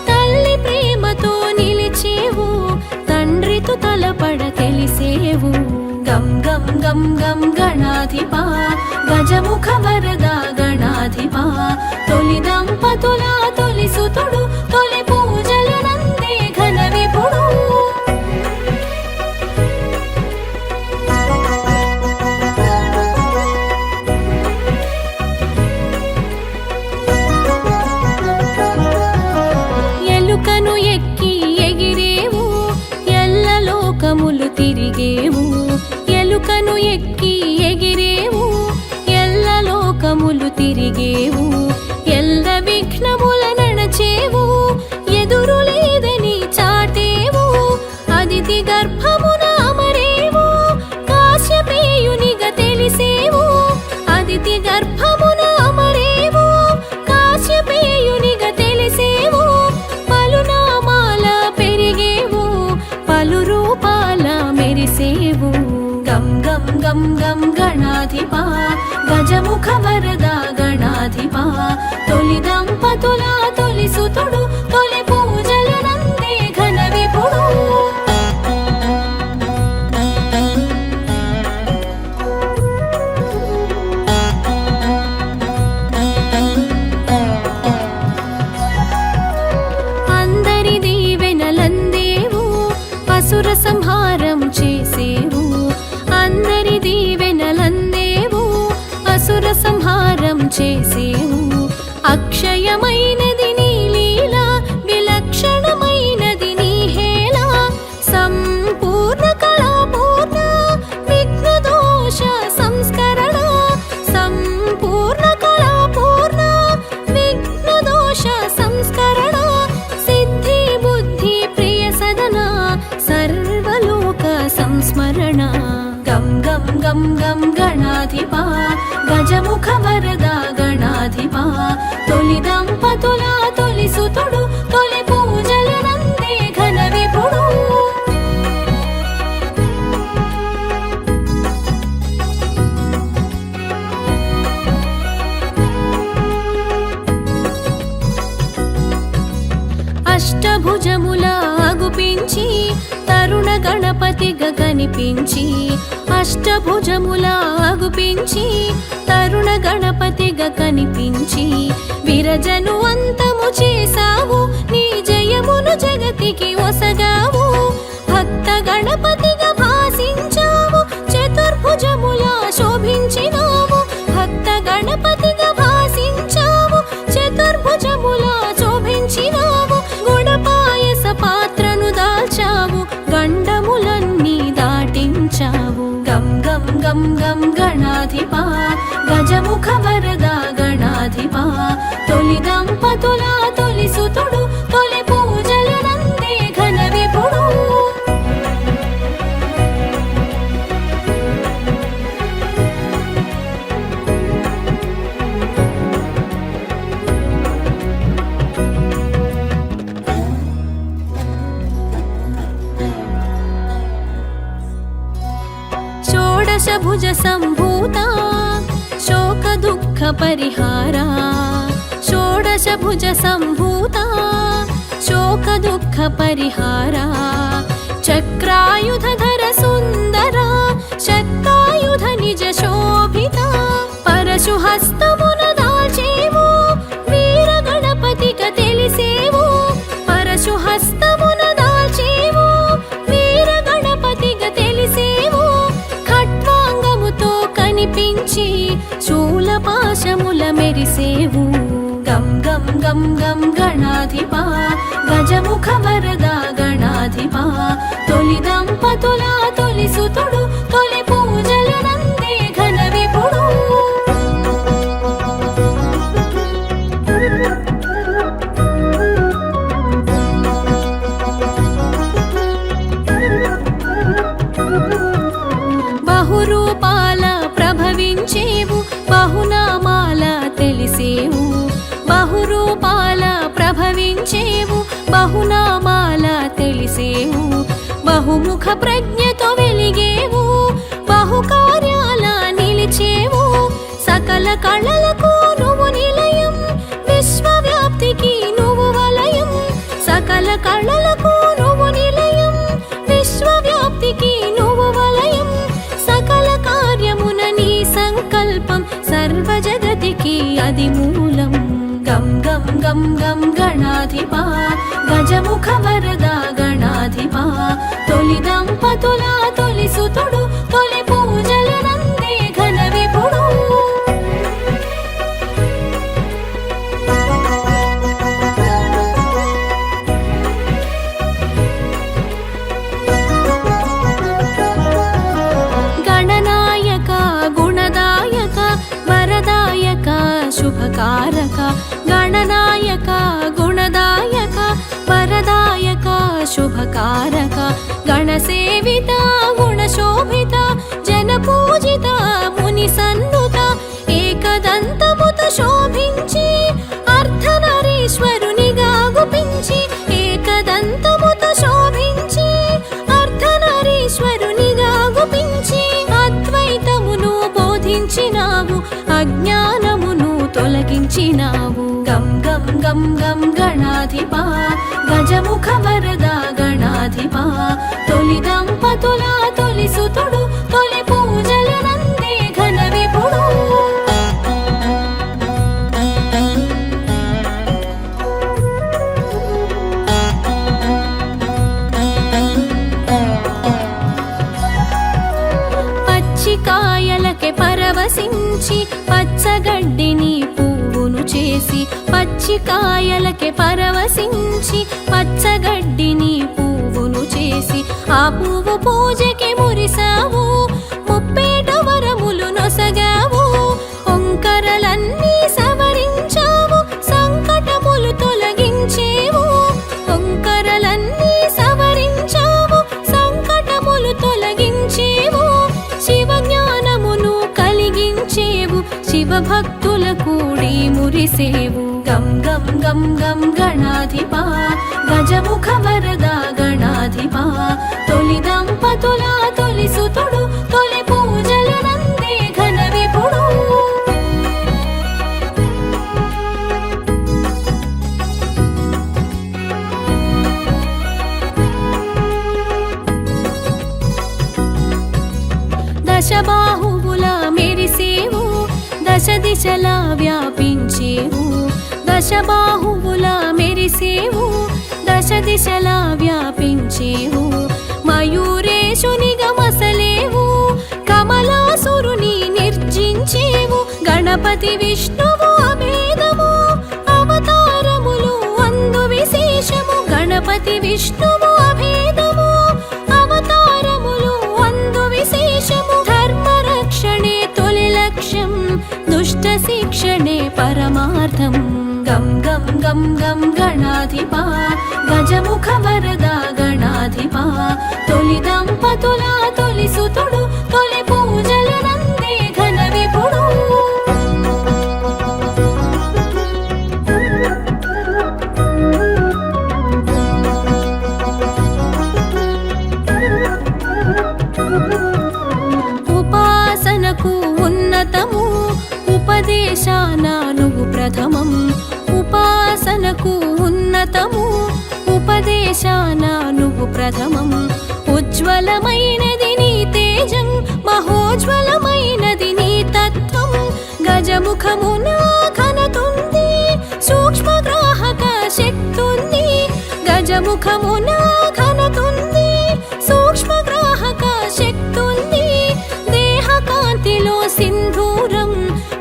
తల్లి ప్రేమతో నిలిచేవు తండ్రితో తలపడ తెలిసేవు గం గం గం గం గణాధిపా గజముఖ వరద గణాధిపా తొలి దంపతుల తొలి సుతుడు తొలి పూజలు నందే ఘన విపుడు ఎలుకను ఎక్కి ఎగిరేవు ఎల్ల లోకములు తిరిగేవు ఎలుకను ఎక్కి ఎగిరేవు ఎల్ల లోకములు తిరిగేవు ఎల్ల విఘ్నముల నడచేవు ఎదురు లేదని చాటేవు అదితి గర్భమున అమరేవు కాశ్యపేయునిగా తెలిసేవు అదితి గర్భమున అమరేవు కాశ్యపేయునిగా తెలిసేవు పలునామాల పెరిగేవు పలు రూపాల మెరిసేవు గం గం గం గం గణాధిపా గజముఖ వరద గణాధిపా తొలి దంపతుల తొలి సుతుడు తొలి పూజలు నందే ఘన విపుడు అందరి దీవెనలందేవు అసుర సంహారం చేసేవు అందరి దీవెనలందేవు అసుర సంహారం చేసేవు అక్షయమైనది నీ లీల విలక్షణమైనది నీ హేళ సంపూర్ణ కళాపూర్ణ విఘ్న దోష సంస్కరణ సంపూర్ణ కళాపూర్ణ విఘ్న దోష సంస్కరణ సిద్ధి బుద్ధి ప్రియ సదన సర్వలోక సంస్మరణ గం గం గం గం గణాధిపా గజముఖ వరద గణాధిపా తొలి దంపతుల తొలి సుతుడు తొలి పూజలు నందే ఘన విపుడు అష్టభుజముల అగుపించి తరుణ గణపతిగా కనిపించి అష్టభుజముల అగుపించి తరుణ గణపతిగా కనిపించి విరజను అంతము చేసావు నీ జయమును జగతికి ఒసగావు భక్త గణపతిగా భాసించావు చతుర్భుజముల శోభించినావు భక్త గణపతిగా భాసించావు చతుర్భుజముల శోభించినావు గుణపాయస పాత్రను దాల్చావు గండములన్నీ దాటించావు గం గం గం గం గణాధిపా గజముఖ వరద గణాధిపా తొలి దంపతుల తొలి సుతుడు తొలి పూజలు నందే ఘన విపుడు షోడశభుజ సంభూత శోక దుఃఖ పరిహార షోడశభుజ సంభూత శోక దుఃఖ పరిహారా చక్రాయుధర సుందర శక్తాయుధ నిజ శోభిత పరశు హస్తమున దాచేవు వీర గణపతిక తెలిసేవు పరశు హస్తమున దాచేవు వీర గణపతిక తెలిసేవు ఖట్వాంగముతో కనిపించి శూలపాశముల మెరిసేవు గం గం గం గం గణాధిపా గజముఖ వరద గణాధిపా తొలి దంపతుల తొలి సుతుడు తొలి పూజల నందే ఘన విపుడు బహురూపాల ప్రభవించేవు బహునామాల తెలిసేవు బహురూపాల ప్రభవించేవు బహునామాల తెలిసేవు బహుముఖ ప్రజ్ఞతో వెలిగేవు బహుకార్యాల నిలిచేవు సకల కళలకు నువ్వు నిలయం విశ్వవ్యాప్తికి నువ్వు వలయం సకల కళలకు నువ్వు నిలయం విశ్వవ్యాప్తికి నువ్వు వలయం సకల కార్యమున నీ సంకల్పం సర్వ జగతికి అది మూలం గం గం గం గం గణాధిపా గజముఖ వరద గణాధిపా తొలి దంపతుల తొలి సుతుడు తొలి పూజల నందే ఘన విపుడు గణనాయక గుణదాయక వరదాయక శుభకారక గణనాయక గుణదాయక వరదాయక శుభకారక గణసేవిత గుణశోభిత జనపూజిత ముని సన్నుత ఏకదంతముత శోభించి అర్ధనరీశ్వరునిగా గుపించి ఏకదంతముత శోభించి అర్ధనరీశ్వరునిగా గుపించి అద్వైతమును బోధించినావు అజ్ఞానమును తొలగించినావు గం గం గం గం గణాధిపా గజముఖ వరద గణాధిపా తొలి దంపతుల తొలి సుతుడు తొలి పూజల నందే ఘన విపుడు పచ్చికాయలకే పరవశించి పచ్చగడ్డిని పువ్వును చేసి పచ్చికాయలకే పరవశించి పచ్చగడ్డిని పువ్వును చేసి ఆ పువ్వు పూజకి మురిసావు ముప్పేట వరములు నొసగావు ఒంకరలన్నీ సవరించావు సంకటములు తొలగించేవు ఒంకరలన్నీ సవరించావు సంకటములు తొలగించేవు శివ జ్ఞానమును కలిగించేవు శివ భక్తుల కూడి మురిసేవు గం గం గం గం గణాధిపా గజముఖ వరద గణాధిపా తొలి దంపతుల తొలి సుతుడు తొలి పూజల నందే ఘన విపుడు దశబాహువుల మెరిసేవు దశ దిశలా వ్యాపించేవు దశబాహువుల మెరిసేవు దశ దిశలా వ్యాపించేవు మయూరేశునిగా మసలేవు కమలాసురుని నిర్జించేవు గణపతి విష్ణువు అభేదము అవతారములు అందు విశేషము గణపతి విష్ణువు అభేదము అవతారములు అందు విశేషము ధర్మ రక్షణే తొలి లక్ష్యం దుష్ట శిక్షణే పరమార్థం గం గం గం గం గణాధిపా గజముఖ వరద గణాధిపా తొలి దంపతుల తొలి సుతుడు తొలి పూజల నందే ఘన విపుడు ఉపాసనకు ఉన్నతము ఉపదేశాన నువ్వు ప్రథమం ఉపాసనకు ఉన్నతము ఉపదేశాన నువ్వు ప్రథమం ఉజ్వలమైనది నీ తేజం మహోజ్వలమైనది నీ తత్వం గజముఖమున ఘనతుంది సూక్ష్మగ్రాహక శక్తుంది గజముఖమున ఘనతుంది సూక్ష్మగ్రాహక శక్తుంది దేహకాంతిలో సింధూరం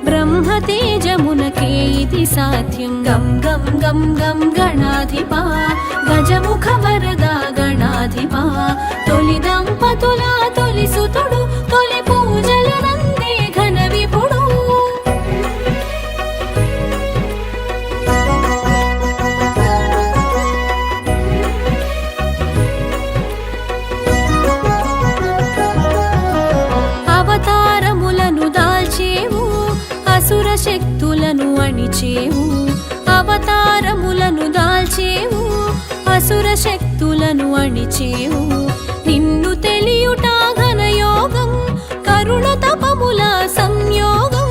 బ్రహ్మ తేజమునకే ఇది సాధ్యం గం గం గం గం గణాధిపా గజముఖ వరద గణాధిపా తొలి దంపతుల తొలి సుతుడు తొలి పూజల నందే ఘన విపుడు అవతారములను దాల్చేవు అసుర శక్తులను అణిచేవు అవతారములను దాల్చేవు అసుర శక్తులను అణిచేవు నిన్ను తెలియుట ఘనయోగం కరుణ తపముల సంయోగం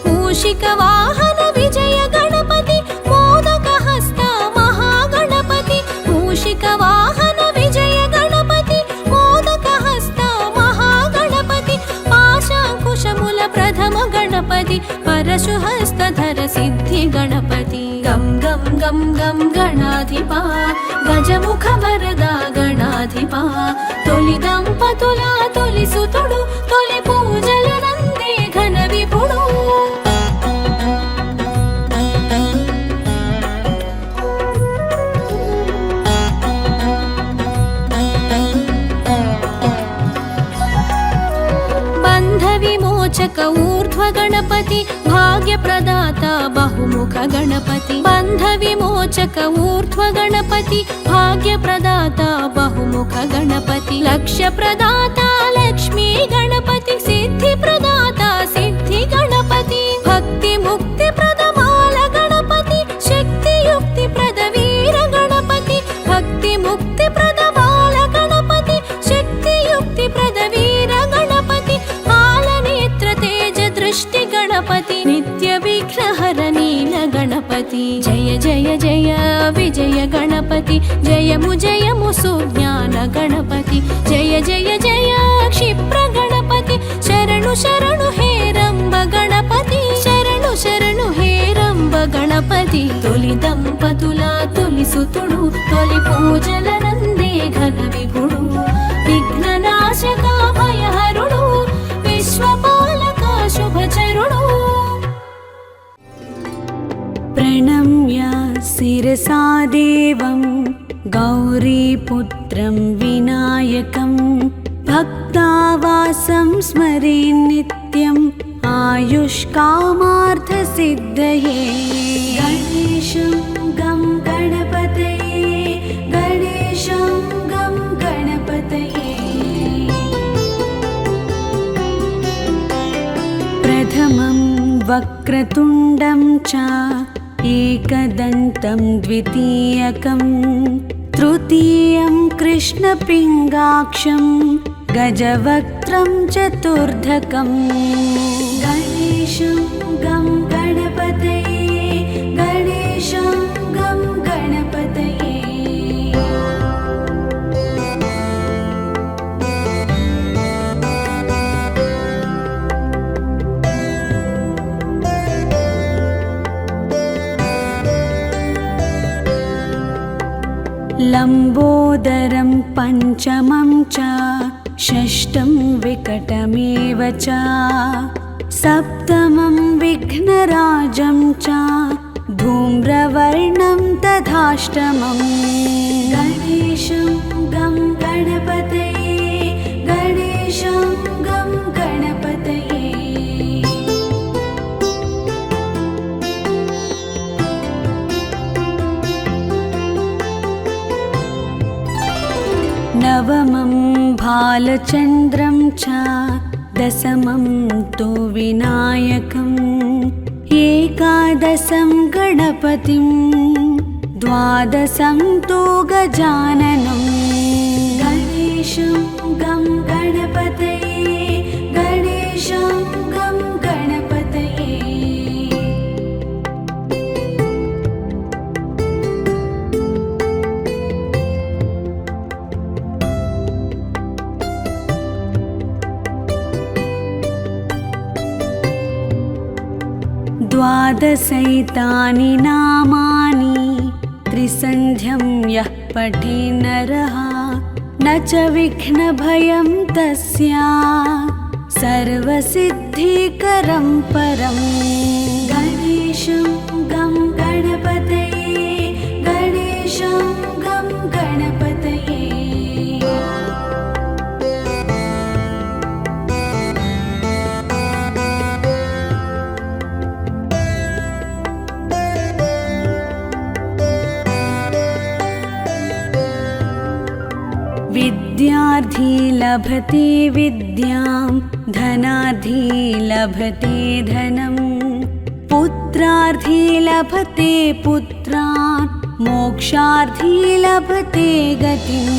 మూషిక వాహన విజయ గణపతి మోదక హస్త మహాగణపతి మూషిక వాహన విజయ గణపతి మోదక హస్త మహాగణపతి పాశాంకుశముల ప్రథమ గణపతి పరశుహస్తధర సిద్ధి గణపతి గం గం గం గం గణాధిపా గజముఖ వరద గణాధిపా తొలి దంపతుల తొలి సుతుడు తొలి పూజల నందే ఘన విపుడు బంధ విమోచక ఊర్ధ్వ గణపతి భాగ్య ప్రదాత బహుముఖ గణపతి బంధ విమోచక ఊర్ధ్వ గణపతి భాగ్య ప్రదాత బహుముఖ గణపతి లక్ష్య ప్రదాత లక్ష్మీ గణపతి సిద్ధి ప్రదాత సిద్ధి గణపతి భక్తి ముక్తి ప్రదమాల గణపతి శక్తి యుక్తి ప్రద వీర గణపతి భక్తి ముక్తి ప్రదమాల గణపతి శక్తి యుక్తి ప్రద వీర గణపతి పాలనేత్ర తేజ దృష్టి గణపతి నిత్య విఘ్నహర నీల గణపతి జయ జయ జయ విజయ గణపతి జయము జయము సుజ్ఞాన గణపతి జయ జయ జయ క్షిప్ర గణపతి శరణు శరణు హే రంబ గణపతి శరణు శరణు హే రంబ గణపతి తొలి దంపతుల తొలి సుతుడు తొలి పూజల నందే ఘన విభుడు విఘ్ననాశక భయహరుడు విశ్వపాలక శుభచరుడు प्रणम्य शिरसा देवं गौरीपुत्रं विनायकं भक्तावासं स्मरे नित्यम् आयुष्कामार्थसिद्धये गणेशं गं गणपतये गणेशं गं गणपतये प्रथमं वक्रतुण्डं च एकदन्तं द्वितीयकं तृतीयं कृष्णपिङ्गाक्षं गजवक्त्रं चतुर्धकं गणेशं गं गणपतये गणेशं गं गणपतये लम्बोदरं पञ्चमं च षष्ठं विकटमेव च सप्तमं विघ्नराजं च धूम्रवर्णं तथाष्टमं गणेशं गं गणपतये गणेशं गं गणपतये नवमं भालचन्द्रं च दशमं तु विनायकम् एकादशं गणपतिं द्वादशं तु गजाननं गणेशं गं गणपतये गणेशं गं गणपतये द्वादशैतानि नामानि त्रिसन्ध्यं यः पठे नरः न च विघ्नभयं तस्य सर्वसिद्धिकरं परम् गणेशं गं गणपतये गणेशं गं गणपतये विद्यार्थी लभते विद्यां धनार्थी लभते धनं पुत्रार्थी लभते पुत्रान् मोक्षार्थी लभते गतिम्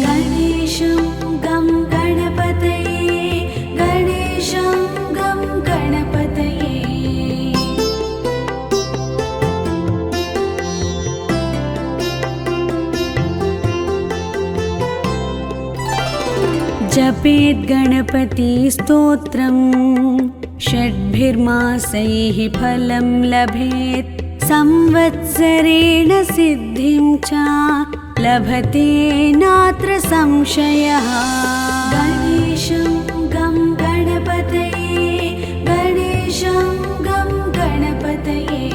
गणेशं गं गणपतये गणेशं गं गणपतये जपेत् गणपतिस्तोत्रं षड्भिर्मासैः फलं लभेत् संवत्सरेण सिद्धिं च लभते नात्र संशयः गणेशं गं गणपतये गणेशं गं गणपतये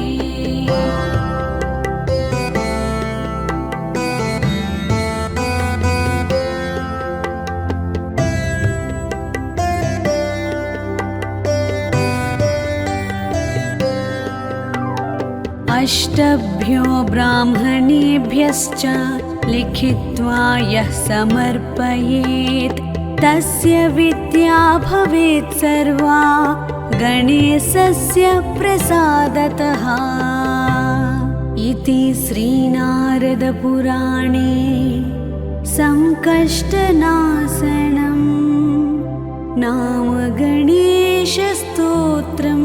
अष्टभ्यो ब्राह्मणेभ्यश्च लिखित्वा यः समर्पयेत् तस्य विद्या भवेत् सर्वा गणेशस्य प्रसादतः इति श्रीनारदपुराणे संकष्टनाशनं नाम गणेशस्तोत्रम्